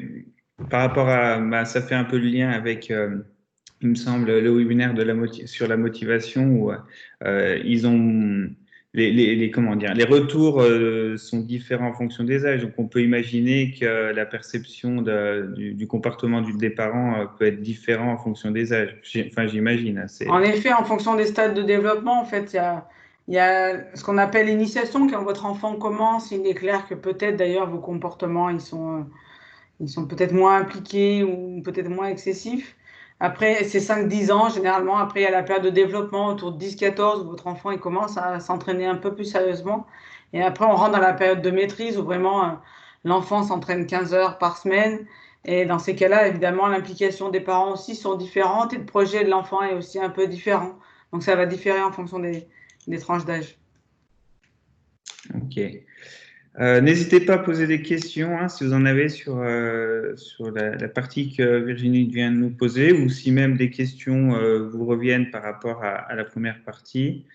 par rapport à, ça fait un peu le lien avec, il me semble, le webinaire sur la motivation où ils ont comment dire, les retours sont différents en fonction des âges. Donc, on peut imaginer que la perception du comportement des parents peut être différent en fonction des âges. Enfin, j'imagine. En effet, en fonction des stades de développement, en fait, il y a ce qu'on appelle l'initiation. Quand votre enfant commence, il est clair que peut-être d'ailleurs vos comportements, ils sont peut-être moins impliqués ou peut-être moins excessifs. Après, c'est 5-10 ans, généralement. Après, il y a la période de développement autour de 10-14 où votre enfant il commence à s'entraîner un peu plus sérieusement. Et après, on rentre dans la période de maîtrise où vraiment l'enfant s'entraîne 15 heures par semaine. Et dans ces cas-là, évidemment, l'implication des parents aussi sont différentes et le projet de l'enfant est aussi un peu différent. Donc, ça va différer en fonction des tranches d'âge. Ok. N'hésitez pas à poser des questions si vous en avez sur la partie que Virginie vient de nous poser, ou si même des questions vous reviennent par rapport à la première partie.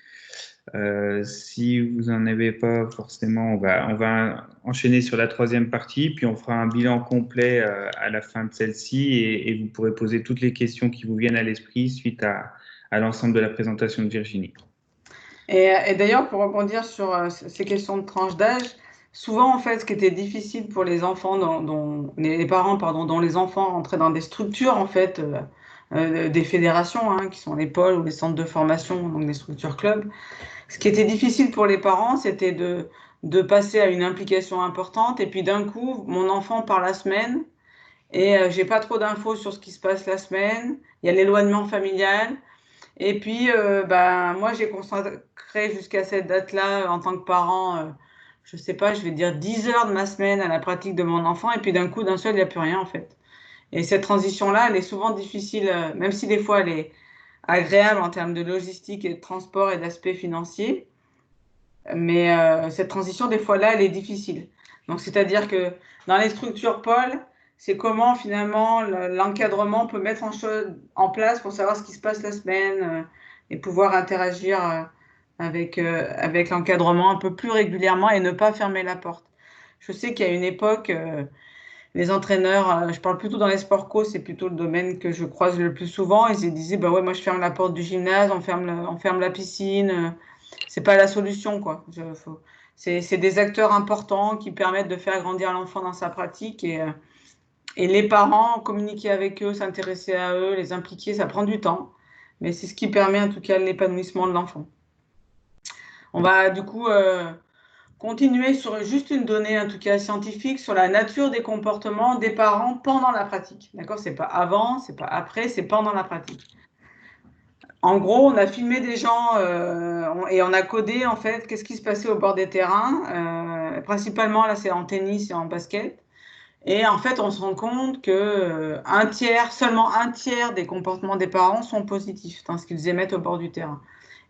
Si vous n'en avez pas forcément, on va enchaîner sur la troisième partie, puis on fera un bilan complet à la fin de celle-ci, et vous pourrez poser toutes les questions qui vous viennent à l'esprit suite à l'ensemble de la présentation de Virginie. Et d'ailleurs, pour rebondir sur ces questions de tranche d'âge, souvent, en fait, ce qui était difficile pour les enfants, les parents, pardon, dont les enfants rentraient dans des structures, en fait, des fédérations, qui sont les pôles ou les centres de formation, donc des structures clubs. Ce qui était difficile pour les parents, c'était de passer à une implication importante. Et puis d'un coup, mon enfant part la semaine et j'ai pas trop d'infos sur ce qui se passe la semaine. Il y a l'éloignement familial. Et puis, moi, j'ai consacré jusqu'à cette date-là, en tant que parent, je sais pas, je vais dire 10 heures de ma semaine à la pratique de mon enfant. Et puis d'un coup, d'un seul, il n'y a plus rien, en fait. Et cette transition-là, elle est souvent difficile, même si des fois, elle est agréable en termes de logistique et de transport et d'aspect financier. Mais cette transition, des fois, là, elle est difficile. Donc, c'est-à-dire que dans les structures pôles, c'est comment, finalement, l'encadrement peut mettre en place pour savoir ce qui se passe la semaine et pouvoir interagir avec l'encadrement un peu plus régulièrement et ne pas fermer la porte. Je sais qu'il y a une époque, les entraîneurs, je parle plutôt dans les sports co, c'est plutôt le domaine que je croise le plus souvent. Ils disaient, bah ouais, moi je ferme la porte du gymnase, on ferme la piscine. C'est pas la solution, quoi. C'est des acteurs importants qui permettent de faire grandir l'enfant dans sa pratique et les parents, communiquer avec eux, s'intéresser à eux, les impliquer, ça prend du temps. Mais c'est ce qui permet en tout cas l'épanouissement de l'enfant. On va du coup continuer sur juste une donnée en tout cas scientifique sur la nature des comportements des parents pendant la pratique. D'accord? C'est pas avant, c'est pas après, c'est pendant la pratique. En gros, on a filmé des gens et on a codé en fait qu'est-ce qui se passait au bord des terrains. Principalement là, c'est en tennis et en basket. Et en fait, on se rend compte que seulement un tiers des comportements des parents sont positifs dans ce qu'ils émettent au bord du terrain.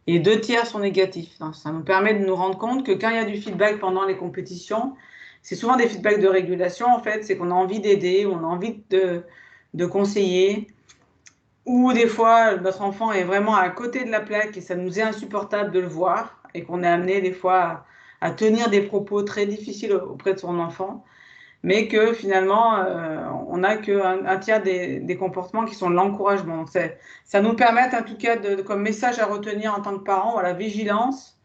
Et 2 tiers sont négatifs. Ça nous permet de nous rendre compte que quand il y a du feedback pendant les compétitions, c'est souvent des feedbacks de régulation, en fait, c'est qu'on a envie d'aider, on a envie de conseiller, ou des fois, notre enfant est vraiment à côté de la plaque et ça nous est insupportable de le voir, et qu'on est amené des fois à tenir des propos très difficiles auprès de son enfant, mais que finalement, on n'a qu'un tiers des comportements qui sont de l'encouragement. Donc, ça nous permet en tout cas, comme message à retenir en tant que parent, la vigilance,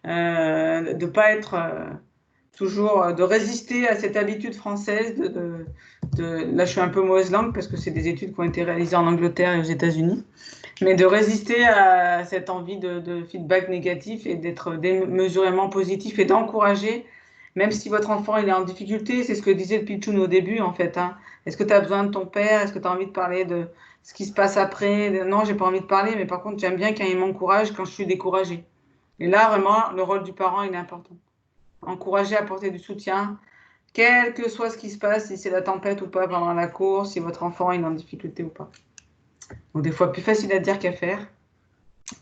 de ne pas être toujours, de résister à cette habitude française. Là, je suis un peu mauvaise langue parce que c'est des études qui ont été réalisées en Angleterre et aux États-Unis, mais de résister à cette envie de feedback négatif et d'être démesurément positif et d'encourager. Même si votre enfant il est en difficulté, c'est ce que disait le pitchoun au début en fait. Est-ce que tu as besoin de ton père? Est-ce que tu as envie de parler de ce qui se passe après? Non, j'ai pas envie de parler, mais par contre, j'aime bien quand il m'encourage quand je suis découragée. Et là, vraiment, le rôle du parent, il est important. Encourager, apporter du soutien, quel que soit ce qui se passe, si c'est la tempête ou pas pendant la course, si votre enfant est en difficulté ou pas. Donc, des fois, plus facile à dire qu'à faire.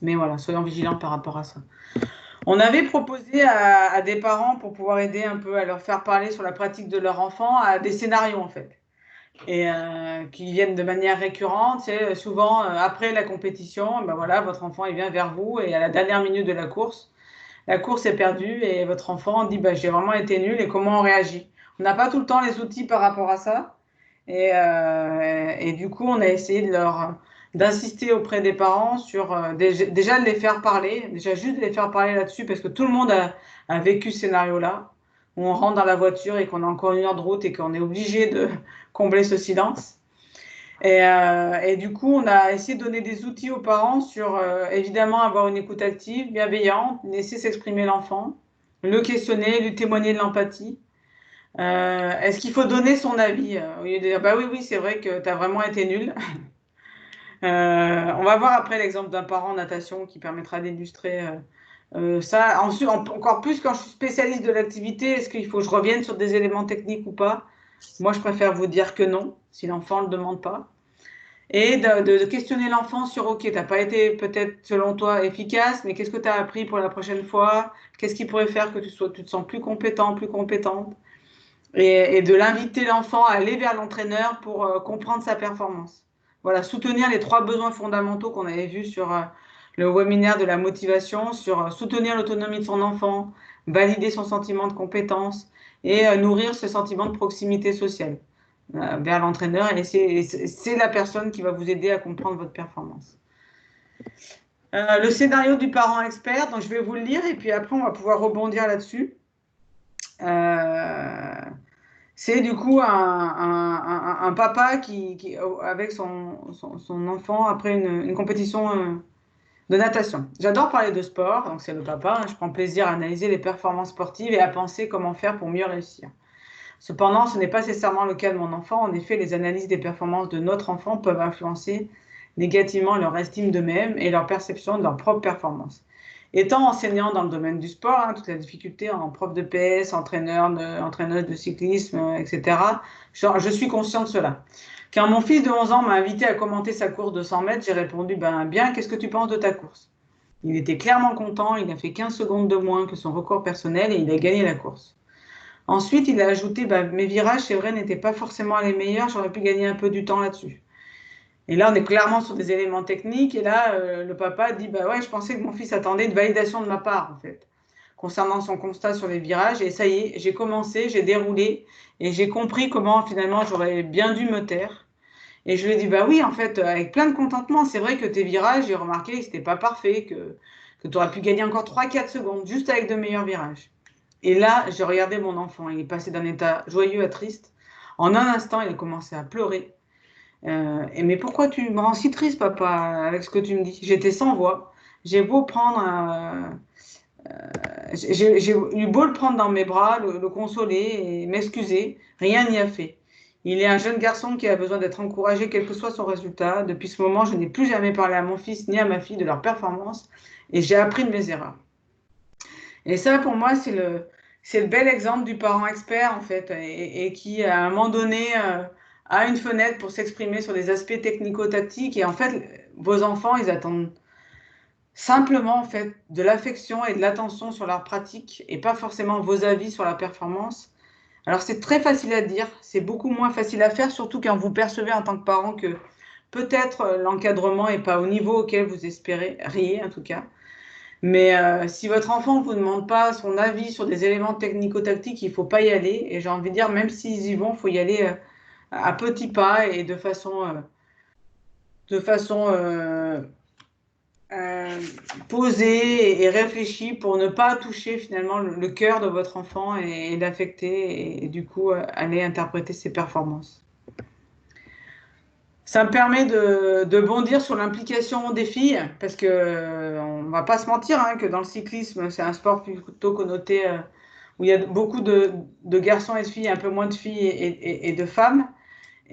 Mais voilà, soyons vigilants par rapport à ça. On avait proposé à des parents, pour pouvoir aider un peu à leur faire parler sur la pratique de leur enfant, à des scénarios en fait, et qui viennent de manière récurrente. C'est souvent après la compétition, ben voilà, votre enfant il vient vers vous et à la dernière minute de la course est perdue et votre enfant dit j'ai vraiment été nul et comment on réagit. On n'a pas tout le temps les outils par rapport à ça et du coup on a essayé d'insister auprès des parents sur déjà de les faire parler, déjà juste de les faire parler là-dessus, parce que tout le monde a vécu ce scénario-là, où on rentre dans la voiture et qu'on a encore 1 heure de route et qu'on est obligé de combler ce silence. Et du coup, on a essayé de donner des outils aux parents sur, évidemment, avoir une écoute active, bienveillante, laisser s'exprimer l'enfant, le questionner, lui témoigner de l'empathie. Est-ce qu'il faut donner son avis au lieu de dire oui, c'est vrai que tu as vraiment été nul. On va voir après l'exemple d'un parent en natation qui permettra d'illustrer ça. Ensuite, encore plus quand je suis spécialiste de l'activité, est-ce qu'il faut que je revienne sur des éléments techniques ou pas? Moi, je préfère vous dire que non, si l'enfant ne le demande pas. Et de questionner l'enfant sur, OK, tu n'as pas été peut-être, selon toi, efficace, mais qu'est-ce que tu as appris pour la prochaine fois? Qu'est-ce qui pourrait faire que tu te sens plus compétent, plus compétente? Et de l'inviter l'enfant à aller vers l'entraîneur pour comprendre sa performance. Voilà, soutenir les 3 besoins fondamentaux qu'on avait vus sur le webinaire de la motivation, sur soutenir l'autonomie de son enfant, valider son sentiment de compétence et nourrir ce sentiment de proximité sociale vers l'entraîneur. Et c'est la personne qui va vous aider à comprendre votre performance. Le scénario du parent expert, donc je vais vous le lire et puis après on va pouvoir rebondir là-dessus. C'est du coup un papa qui avec son enfant après une compétition de natation. J'adore parler de sport, donc c'est le papa. Je prends plaisir à analyser les performances sportives et à penser comment faire pour mieux réussir. Cependant, ce n'est pas nécessairement le cas de mon enfant. En effet, les analyses des performances de notre enfant peuvent influencer négativement leur estime d'eux-mêmes et leur perception de leur propre performance. Étant enseignant dans le domaine du sport, toute la difficulté en prof de PS, entraîneuse de cyclisme, etc., je suis conscient de cela. Quand mon fils de 11 ans m'a invité à commenter sa course de 100 mètres, j'ai répondu « Bien, qu'est-ce que tu penses de ta course ?» Il était clairement content, il a fait 15 secondes de moins que son record personnel et il a gagné la course. Ensuite, il a ajouté « Mes virages, c'est vrai, n'étaient pas forcément les meilleurs, j'aurais pu gagner un peu du temps là-dessus. » Et là, on est clairement sur des éléments techniques. Et là, le papa dit, ouais, je pensais que mon fils attendait une validation de ma part, en fait. concernant son constat sur les virages. Et ça y est, j'ai commencé, j'ai déroulé et j'ai compris comment finalement j'aurais bien dû me taire. Et je lui ai dit, bah oui, en fait, avec plein de contentement, c'est vrai que tes virages, j'ai remarqué que c'était pas parfait, que tu aurais pu gagner encore 3-4 secondes juste avec de meilleurs virages. Et là, j'ai regardé mon enfant, il est passé d'un état joyeux à triste. En un instant, il a commencé à pleurer. Mais pourquoi tu me rends si triste, papa, avec ce que tu me dis? J'étais sans voix. J'ai beau prendre, j'ai eu beau le prendre dans mes bras, le consoler et m'excuser, rien n'y a fait. Il est un jeune garçon qui a besoin d'être encouragé, quel que soit son résultat. Depuis ce moment, je n'ai plus jamais parlé à mon fils ni à ma fille de leur performance et j'ai appris de mes erreurs. Et ça, pour moi, c'est le bel exemple du parent expert, en fait, et qui, à un moment donné, a une fenêtre pour s'exprimer sur des aspects technico-tactiques. Et en fait, vos enfants, ils attendent simplement, en fait, de l'affection et de l'attention sur leur pratique et pas forcément vos avis sur la performance. Alors, c'est très facile à dire, c'est beaucoup moins facile à faire, surtout quand vous percevez en tant que parent que peut-être l'encadrement n'est pas au niveau auquel vous espériez, en tout cas. Mais si votre enfant ne vous demande pas son avis sur des éléments technico-tactiques, il ne faut pas y aller. Et j'ai envie de dire, même s'ils y vont, il faut y aller à petits pas et de façon posée et réfléchie pour ne pas toucher finalement le cœur de votre enfant et l'affecter et du coup aller interpréter ses performances. Ça me permet de bondir sur l'implication des filles, parce qu'on ne va pas se mentir, hein, que dans le cyclisme, c'est un sport plutôt connoté où il y a beaucoup de garçons et de filles, un peu moins de filles et de femmes.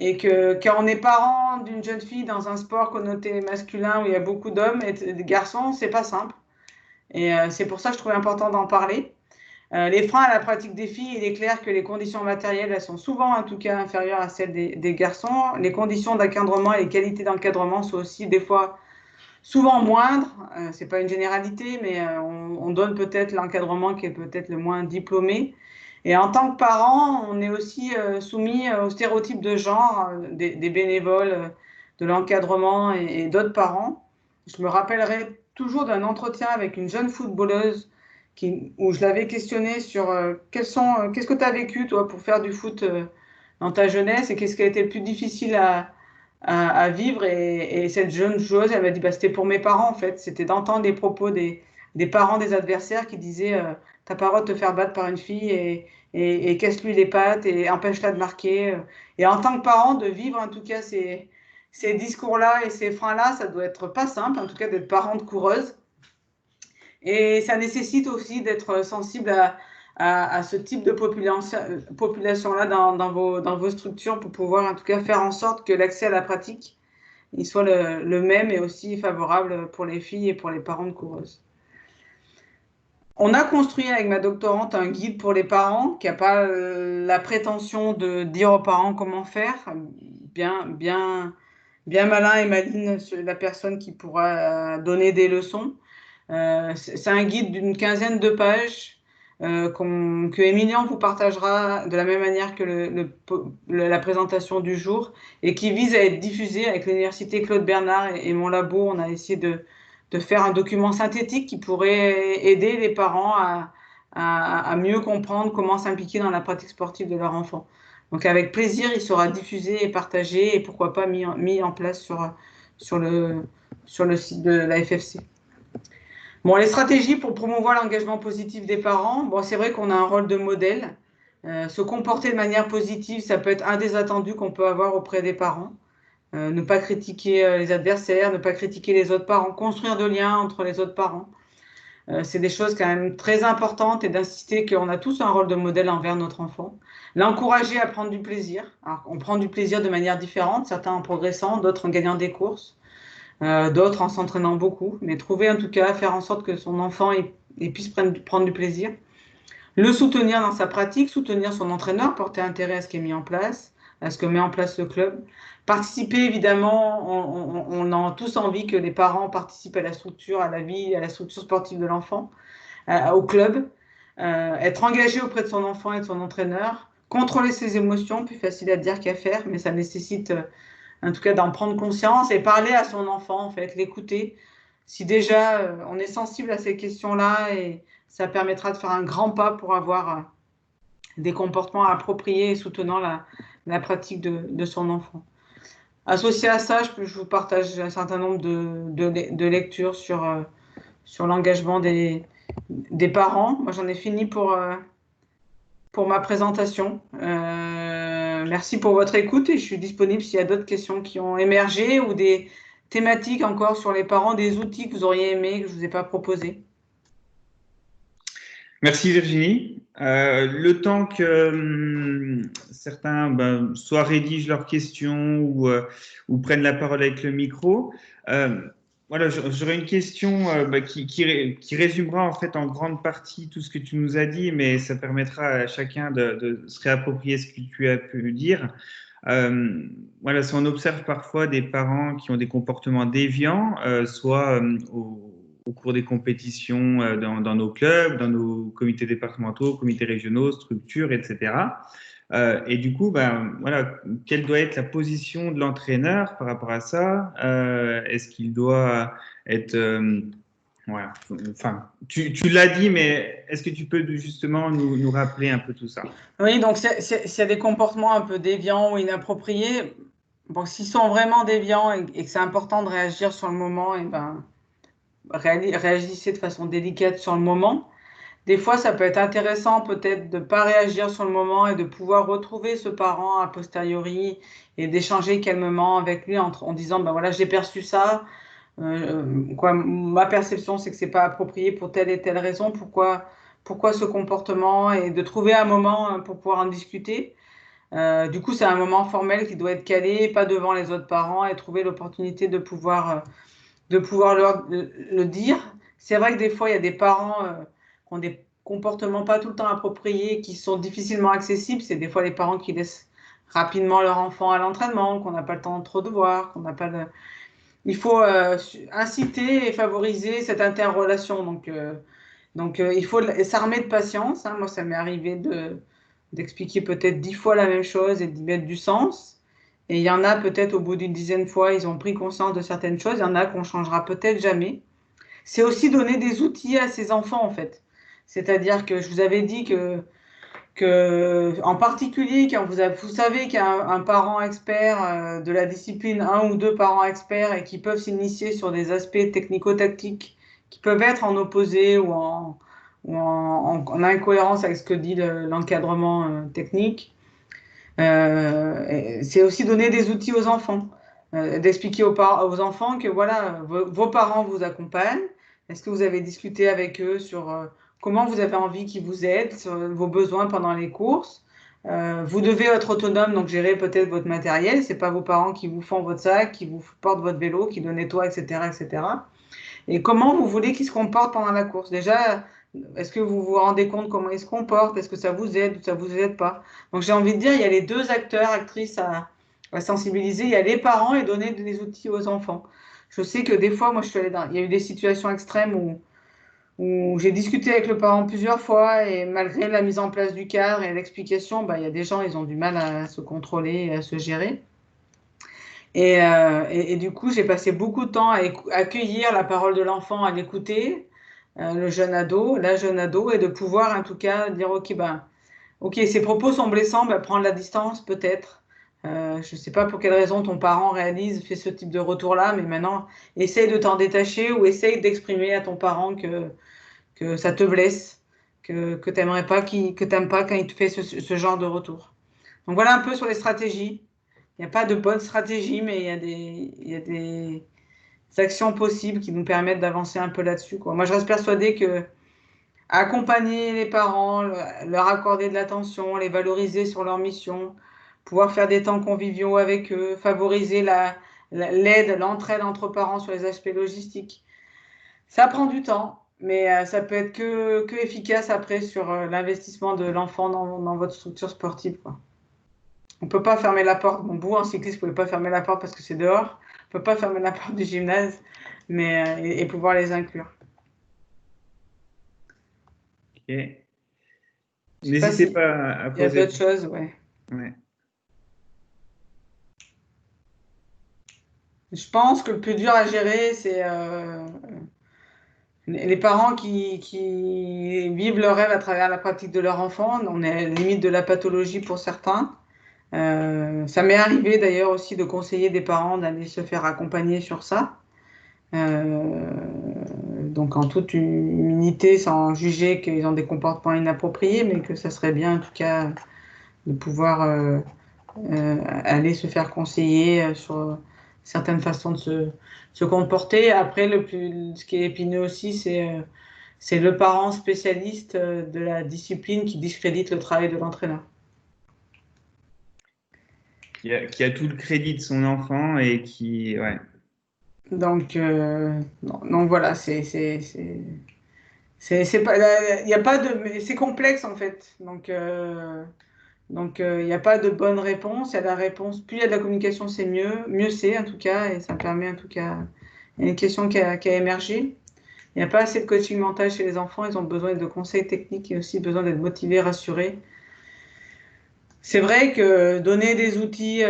Et que quand on est parent d'une jeune fille dans un sport connoté masculin où il y a beaucoup d'hommes et de garçons, c'est pas simple. Et c'est pour ça que je trouvais important d'en parler. Les freins à la pratique des filles, il est clair que les conditions matérielles, elles sont souvent en tout cas inférieures à celles des garçons. Les conditions d'encadrement et les qualités d'encadrement sont aussi des fois souvent moindres. Ce n'est pas une généralité, mais on donne peut-être l'encadrement qui est peut-être le moins diplômé. Et en tant que parent, on est aussi soumis aux stéréotypes de genre des bénévoles, de l'encadrement et d'autres parents. Je me rappellerai toujours d'un entretien avec une jeune footballeuse où je l'avais questionnée sur qu'est-ce que tu as vécu, toi, pour faire du foot dans ta jeunesse et qu'est-ce qui a été le plus difficile à vivre. Et cette jeune joueuse, elle m'a dit, bah, c'était pour mes parents, en fait. C'était d'entendre les propos des parents des adversaires qui disaient t'as pas le droit de te faire battre par une fille et casse-lui les pattes et empêche-la de marquer. Et en tant que parent, de vivre en tout cas ces discours-là et ces freins-là, ça doit être pas simple, en tout cas d'être parent de coureuse. Et ça nécessite aussi d'être sensible à ce type de population-là dans vos structures pour pouvoir en tout cas faire en sorte que l'accès à la pratique il soit le même et aussi favorable pour les filles et pour les parents de coureuses. On a construit avec ma doctorante un guide pour les parents qui n'a pas la prétention de dire aux parents comment faire, bien malin et maligne la personne qui pourra donner des leçons. C'est un guide d'une 15aine de pages que Emilien vous partagera de la même manière que la présentation du jour et qui vise à être diffusé avec l'Université Claude Bernard et mon labo. On a essayé de faire un document synthétique qui pourrait aider les parents à mieux comprendre comment s'impliquer dans la pratique sportive de leur enfant. Donc avec plaisir, il sera diffusé et partagé et pourquoi pas mis en place sur le site de la FFC. Bon, les stratégies pour promouvoir l'engagement positif des parents, bon, c'est vrai qu'on a un rôle de modèle. Se comporter de manière positive, ça peut être un des attendus qu'on peut avoir auprès des parents. Ne pas critiquer les adversaires, ne pas critiquer les autres parents, construire de liens entre les autres parents. C'est des choses quand même très importantes et d'insister qu'on a tous un rôle de modèle envers notre enfant. L'encourager à prendre du plaisir. Alors, on prend du plaisir de manière différente, certains en progressant, d'autres en gagnant des courses, d'autres en s'entraînant beaucoup. Mais trouver en tout cas, faire en sorte que son enfant puisse prendre du plaisir. Le soutenir dans sa pratique, soutenir son entraîneur, porter intérêt à ce qui est mis en place, à ce que met en place le club. Participer, évidemment, on a tous envie que les parents participent à la structure, à la structure sportive de l'enfant, au club. Être engagé auprès de son enfant et de son entraîneur. Contrôler ses émotions, plus facile à dire qu'à faire, mais ça nécessite en tout cas d'en prendre conscience et parler à son enfant, en fait, l'écouter. si déjà on est sensible à ces questions-là, et ça permettra de faire un grand pas pour avoir des comportements appropriés et soutenant la pratique de son enfant. Associé à ça, je vous partage un certain nombre de lectures sur l'engagement des parents. Moi, j'en ai fini pour ma présentation. Merci pour votre écoute et je suis disponible s'il y a d'autres questions qui ont émergé ou des thématiques encore sur les parents, des outils que vous auriez aimés, que je ne vous ai pas proposés. Merci Virginie. Le temps que certains soit rédigent leurs questions ou prennent la parole avec le micro, voilà, j'aurais une question qui résumera en fait en grande partie tout ce que tu nous as dit, mais ça permettra à chacun de se réapproprier ce que tu as pu dire. Voilà, si on observe parfois des parents qui ont des comportements déviants, soit au cours des compétitions dans nos clubs, dans nos comités départementaux, comités régionaux, structures, etc. Et du coup, voilà, quelle doit être la position de l'entraîneur par rapport à ça? Est-ce qu'il doit être... voilà. Enfin, tu l'as dit, mais est-ce que tu peux justement nous rappeler un peu tout ça? Oui, donc s'il y a des comportements un peu déviants ou inappropriés, bon, s'ils sont vraiment déviants et que c'est important de réagir sur le moment, et réagissez de façon délicate sur le moment. Des fois, ça peut être intéressant peut-être de ne pas réagir sur le moment et de pouvoir retrouver ce parent a posteriori et d'échanger calmement avec lui en disant, voilà, j'ai perçu ça. Ma perception, c'est que ce n'est pas approprié pour telle et telle raison. Pourquoi ce comportement? Et de trouver un moment pour pouvoir en discuter. Du coup, c'est un moment formel qui doit être calé, pas devant les autres parents, et trouver l'opportunité de pouvoir leur le dire. C'est vrai que des fois, il y a des parents qui ont des comportements pas tout le temps appropriés, qui sont difficilement accessibles. C'est des fois les parents qui laissent rapidement leur enfant à l'entraînement, qu'on n'a pas le temps trop de voir, qu'on n'a pas de... Il faut inciter et favoriser cette interrelation. Donc il faut s'armer de patience. Moi, ça m'est arrivé d'expliquer peut-être 10 fois la même chose et d'y mettre du sens. Et il y en a peut-être au bout d'une dizaine de fois, ils ont pris conscience de certaines choses. Il y en a qu'on changera peut-être jamais. C'est aussi donner des outils à ces enfants, en fait. C'est-à-dire que je vous avais dit que en particulier, quand vous savez qu'il y a un parent expert de la discipline, un ou deux parents experts, et qui peuvent s'initier sur des aspects technico-tactiques qui peuvent être en opposé ou en incohérence avec ce que dit l'encadrement technique. C'est aussi donner des outils aux enfants, d'expliquer aux enfants que voilà, vos parents vous accompagnent. Est-ce que vous avez discuté avec eux sur comment vous avez envie qu'ils vous aident, sur vos besoins pendant les courses? Vous devez être autonome, donc gérer peut-être votre matériel. C'est pas vos parents qui vous font votre sac, qui vous portent votre vélo, qui le nettoient, etc., etc. Et comment vous voulez qu'ils se comportent pendant la course? Déjà, est-ce que vous vous rendez compte comment ils se comportent? Est-ce que ça vous aide ou ça vous aide pas? Donc j'ai envie de dire, il y a les deux acteurs, actrices à sensibiliser. Il y a les parents et donner des outils aux enfants. Je sais que des fois, moi, il y a eu des situations extrêmes où j'ai discuté avec le parent plusieurs fois et malgré la mise en place du cadre et l'explication, il y a des gens, ils ont du mal à se contrôler et à se gérer. Et du coup, j'ai passé beaucoup de temps à accueillir la parole de l'enfant, à l'écouter, le jeune ado, la jeune ado, et de pouvoir en tout cas dire, ok, ces propos sont blessants, prendre la distance peut-être. Je ne sais pas pour quelle raison ton parent fait ce type de retour-là, mais maintenant, essaye de t'en détacher ou essaye d'exprimer à ton parent que ça te blesse, que tu n'aimes pas quand il te fait ce genre de retour. Donc voilà un peu sur les stratégies. Il n'y a pas de bonne stratégie, mais il y a des actions possibles qui nous permettent d'avancer un peu là-dessus, quoi. Moi, je reste persuadée que accompagner les parents, leur accorder de l'attention, les valoriser sur leur mission, pouvoir faire des temps conviviaux avec eux, favoriser l'aide, l'entraide entre parents sur les aspects logistiques. Ça prend du temps, mais ça peut être que efficace après sur l'investissement de l'enfant dans votre structure sportive, quoi. On ne peut pas fermer la porte. Bon, vous, en cycliste, vous ne pouvez pas fermer la porte parce que c'est dehors. On ne peut pas fermer la porte du gymnase, et pouvoir les inclure. Ok. N'hésitez pas à poser. Il y a d'autres choses, ouais. Je pense que le plus dur à gérer, c'est les parents qui vivent leur rêve à travers la pratique de leur enfant. On est à la limite de la pathologie pour certains. Ça m'est arrivé d'ailleurs aussi de conseiller des parents d'aller se faire accompagner sur ça. Donc en toute humilité, sans juger qu'ils ont des comportements inappropriés, mais que ça serait bien en tout cas de pouvoir aller se faire conseiller sur certaines façons de se comporter. Après, ce qui est épineux aussi, c'est le parent spécialiste de la discipline qui discrédite le travail de l'entraîneur. Qui a tout le crédit de son enfant et qui, ouais. Donc voilà, c'est pas, il y a pas de, c'est complexe en fait. Donc il n'y a pas de bonne réponse. Il y a la réponse. Plus il y a de la communication, c'est mieux. Mieux c'est en tout cas, et ça permet en tout cas. Il y a une question qui a émergé. Il n'y a pas assez de coaching mental chez les enfants. Ils ont besoin de conseils techniques et aussi besoin d'être motivés, rassurés. C'est vrai que donner des outils,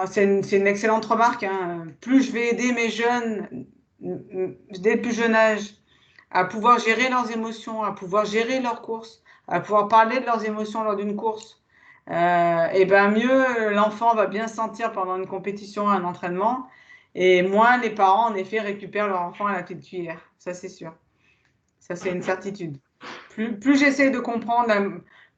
c'est une excellente remarque, hein. Plus je vais aider mes jeunes dès le plus jeune âge à pouvoir gérer leurs émotions, à pouvoir gérer leurs courses, à pouvoir parler de leurs émotions lors d'une course, et ben mieux l'enfant va bien se sentir pendant une compétition, un entraînement, et moins les parents en effet récupèrent leur enfant à la petite cuillère. Ça c'est sûr. Ça c'est une certitude. Plus j'essaie de comprendre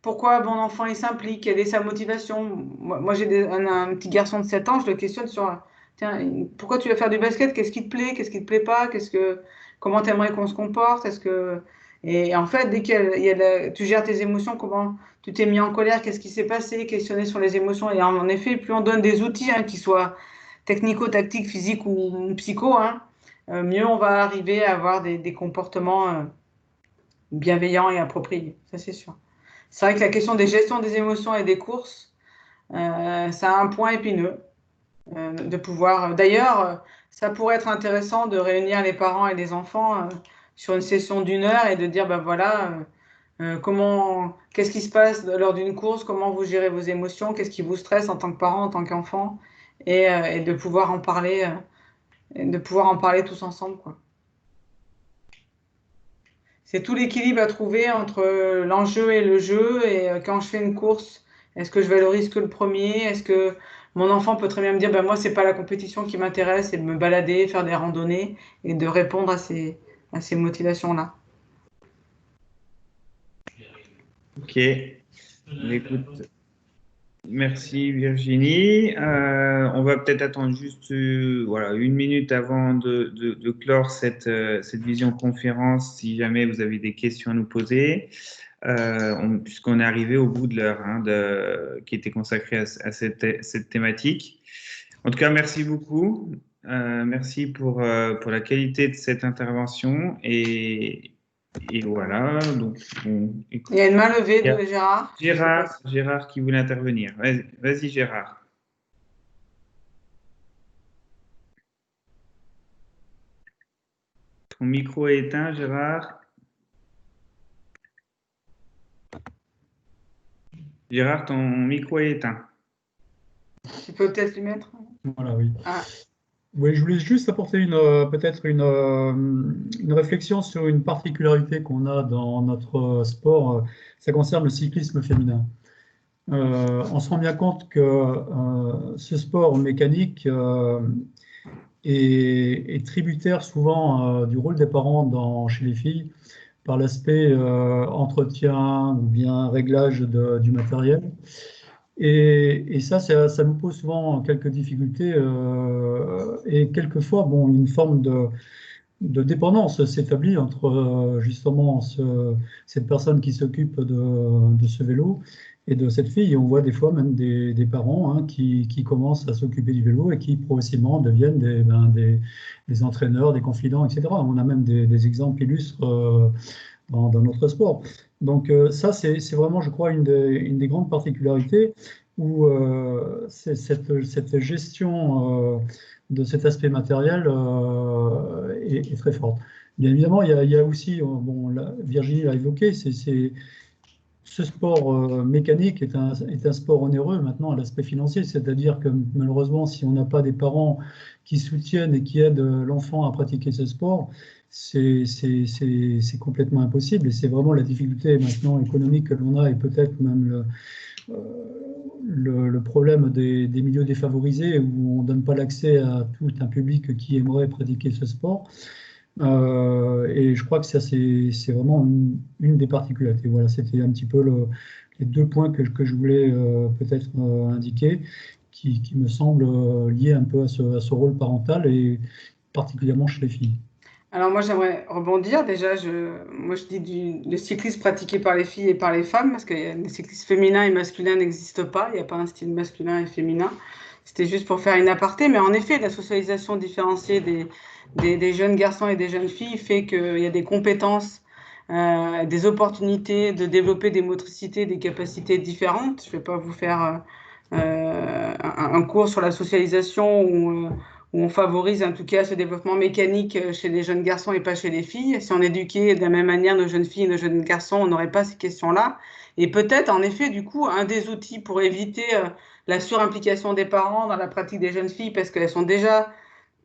pourquoi mon enfant il s'implique, quelle est sa motivation. Moi j'ai un petit garçon de 7 ans, je le questionne sur tiens, pourquoi tu vas faire du basket, qu'est-ce qui te plaît, qu'est-ce qui te plaît pas, comment tu aimerais qu'on se comporte, et en fait dès tu gères tes émotions, comment tu t'es mis en colère, qu'est-ce qui s'est passé, questionner sur les émotions, et en effet plus on donne des outils qui soient technico-tactiques, physiques ou psycho, mieux on va arriver à avoir des comportements bienveillants et appropriés, ça c'est sûr. C'est vrai que la question des gestions des émotions et des courses, ça a un point épineux de pouvoir. D'ailleurs, ça pourrait être intéressant de réunir les parents et les enfants sur une session d'1 heure et de dire, ben voilà, qu'est-ce qui se passe lors d'une course, comment vous gérez vos émotions, qu'est-ce qui vous stresse en tant que parent, en tant qu'enfant, et de pouvoir en parler, tous ensemble, quoi. C'est tout l'équilibre à trouver entre l'enjeu et le jeu. Et quand je fais une course, est-ce que je valorise que le premier? Est-ce que mon enfant peut très bien me dire, ben moi, c'est pas la compétition qui m'intéresse, c'est de me balader, faire des randonnées et de répondre à ces motivations-là. Ok. Écoute, merci Virginie. On va peut-être attendre juste 1 minute avant de clore cette vision conférence si jamais vous avez des questions à nous poser, puisqu'on est arrivé au bout de l'heure qui était consacrée à cette thématique. En tout cas, merci beaucoup. Merci pour la qualité de cette intervention et voilà. Donc, il y a une main levée de Gérard. Gérard qui voulait intervenir. Vas-y, Gérard. Ton micro est éteint, Gérard. Gérard, ton micro est éteint. Tu peux peut-être lui mettre. Voilà, oui. Oui, je voulais juste apporter peut-être une réflexion sur une particularité qu'on a dans notre sport. Ça concerne le cyclisme féminin. On se rend bien compte que ce sport mécanique est tributaire souvent du rôle des parents chez les filles par l'aspect entretien ou bien réglage du matériel. Et ça nous pose souvent quelques difficultés et quelquefois, une forme de dépendance s'établit entre justement cette personne qui s'occupe de ce vélo et de cette fille. Et on voit des fois même des parents qui commencent à s'occuper du vélo et qui progressivement deviennent des entraîneurs, des confidents, etc. On a même des exemples illustres dans notre sport. Donc ça, c'est vraiment, je crois, une des grandes particularités où cette gestion de cet aspect matériel est très forte. Bien évidemment, il y a aussi, Virginie l'a évoqué, ce sport mécanique est un sport onéreux maintenant à l'aspect financier, c'est-à-dire que malheureusement, si on n'a pas des parents qui soutiennent et qui aident l'enfant à pratiquer ce sport, c'est complètement impossible. Et c'est vraiment la difficulté maintenant économique que l'on a et peut-être même le problème des milieux défavorisés où on ne donne pas l'accès à tout un public qui aimerait pratiquer ce sport. Et je crois que ça, c'est vraiment une des particularités. Voilà, c'était un petit peu les deux points que je voulais peut-être indiquer, qui me semblent liés un peu à ce rôle parental et particulièrement chez les filles. Alors moi j'aimerais rebondir. Déjà, moi je dis le cyclisme pratiqué par les filles et par les femmes, parce que le cyclisme féminin et masculin n'existe pas, il n'y a pas un style masculin et féminin. C'était juste pour faire une aparté, mais en effet, la socialisation différenciée des jeunes garçons et des jeunes filles fait qu'il y a des compétences, des opportunités de développer des motricités, des capacités différentes. Je ne vais pas vous faire un cours sur la socialisation où on favorise en tout cas ce développement mécanique chez les jeunes garçons et pas chez les filles. Si on éduquait de la même manière nos jeunes filles et nos jeunes garçons, on n'aurait pas ces questions-là. Et peut-être, en effet, du coup, un des outils pour éviter la surimplication des parents dans la pratique des jeunes filles, parce qu'elles sont déjà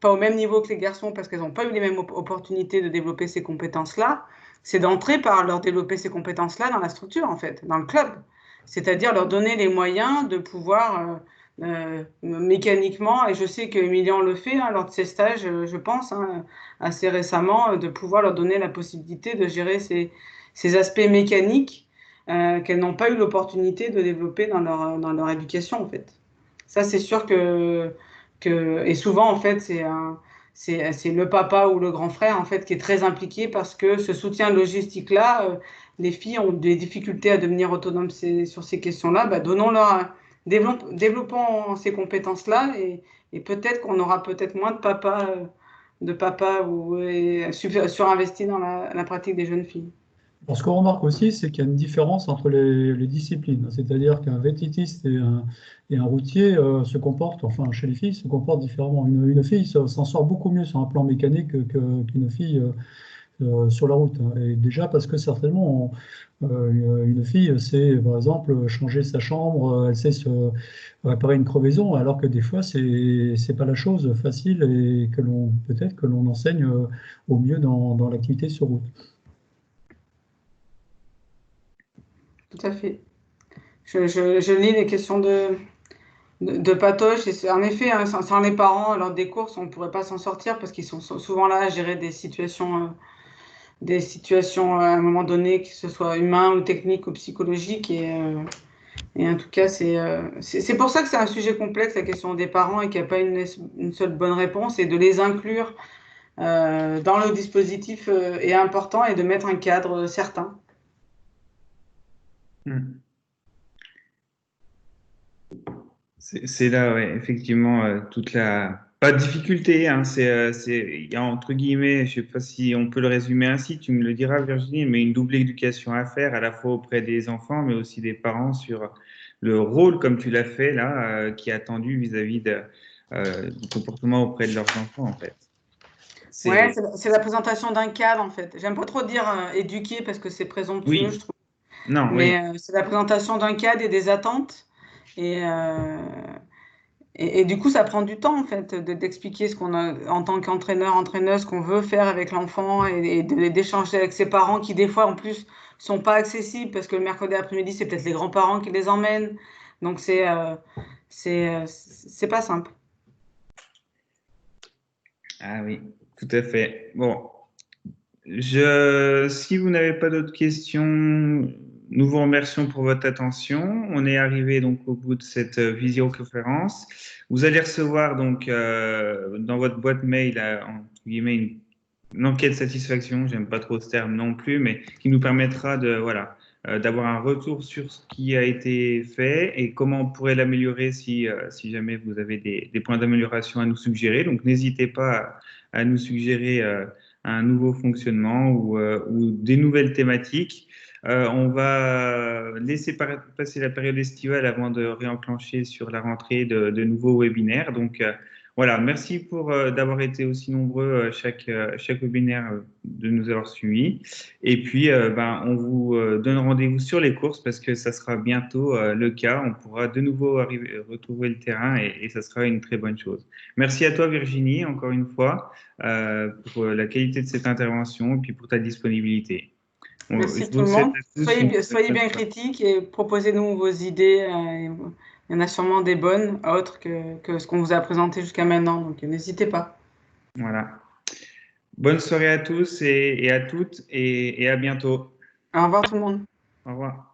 pas au même niveau que les garçons, parce qu'elles n'ont pas eu les mêmes opportunités de développer ces compétences-là, c'est d'entrer par leur développer ces compétences-là dans la structure, en fait, dans le club. C'est-à-dire leur donner les moyens de pouvoir mécaniquement, et je sais que Emilian le fait lors de ses stages, je pense, assez récemment, de pouvoir leur donner la possibilité de gérer ces aspects mécaniques qu'elles n'ont pas eu l'opportunité de développer dans leur éducation, en fait. Ça, c'est sûr et souvent, en fait, c'est le papa ou le grand frère, en fait, qui est très impliqué parce que ce soutien logistique-là, les filles ont des difficultés à devenir autonomes sur ces questions-là, donnons-leur, développons ces compétences-là et peut-être qu'on aura peut-être moins de papas surinvestis dans la pratique des jeunes filles. Alors, ce qu'on remarque aussi, c'est qu'il y a une différence entre les disciplines. C'est-à-dire qu'un vététiste et un routier se comportent, enfin chez les filles, se comportent différemment. Une fille s'en sort beaucoup mieux sur un plan mécanique qu'une fille sur la route. Et déjà parce que certainement, une fille sait, par exemple, changer sa chambre, elle sait se réparer une crevaison, alors que des fois, c'est pas la chose facile et peut-être que l'on enseigne au mieux dans l'activité sur route. Tout à fait. Je lis les questions de Patoche. Et en effet, sans les parents, lors des courses, on ne pourrait pas s'en sortir parce qu'ils sont souvent là à gérer des situations à un moment donné, que ce soit humain ou technique ou psychologique. Et en tout cas, c'est pour ça que c'est un sujet complexe, la question des parents, et qu'il n'y a pas une seule bonne réponse. Et de les inclure dans le dispositif est important et de mettre un cadre certain. C'est là, ouais, effectivement, toute la... Pas de difficulté, hein, il y a entre guillemets, je ne sais pas si on peut le résumer ainsi, tu me le diras Virginie, mais une double éducation à faire, à la fois auprès des enfants, mais aussi des parents sur le rôle, comme tu l'as fait là, qui est attendu vis-à-vis du comportement auprès de leurs enfants, en fait. Ouais, c'est la présentation d'un cadre, en fait. J'aime pas trop dire éduquer parce que c'est présomptueux, je trouve. Non, mais c'est la présentation d'un cadre et des attentes. Et du coup, ça prend du temps, en fait, d'expliquer ce qu'on a en tant qu'entraîneur, entraîneuse, qu'on veut faire avec l'enfant et d'échanger avec ses parents qui, des fois, en plus, sont pas accessibles parce que le mercredi après-midi, c'est peut-être les grands-parents qui les emmènent. Donc, c'est pas simple. Ah oui, tout à fait. Bon, si vous n'avez pas d'autres questions, nous vous remercions pour votre attention. On est arrivé donc au bout de cette visioconférence. Vous allez recevoir donc dans votre boîte mail entre guillemets une enquête de satisfaction. J'aime pas trop ce terme non plus, mais qui nous permettra d'avoir un retour sur ce qui a été fait et comment on pourrait l'améliorer si jamais vous avez des points d'amélioration à nous suggérer. Donc n'hésitez pas à nous suggérer un nouveau fonctionnement ou des nouvelles thématiques. On va laisser passer la période estivale avant de réenclencher sur la rentrée de nouveaux webinaires. Donc, Voilà, merci pour d'avoir été aussi nombreux chaque webinaire, de nous avoir suivis. Et puis, on vous donne rendez-vous sur les courses parce que ça sera bientôt le cas. On pourra de nouveau retrouver le terrain et ça sera une très bonne chose. Merci à toi, Virginie, encore une fois, pour la qualité de cette intervention et puis pour ta disponibilité. Merci tout le monde. Soyez bien critiques et proposez-nous vos idées. Il y en a sûrement des bonnes, autres que ce qu'on vous a présenté jusqu'à maintenant. Donc, n'hésitez pas. Voilà. Bonne soirée à tous et à toutes et à bientôt. Au revoir tout le monde. Au revoir.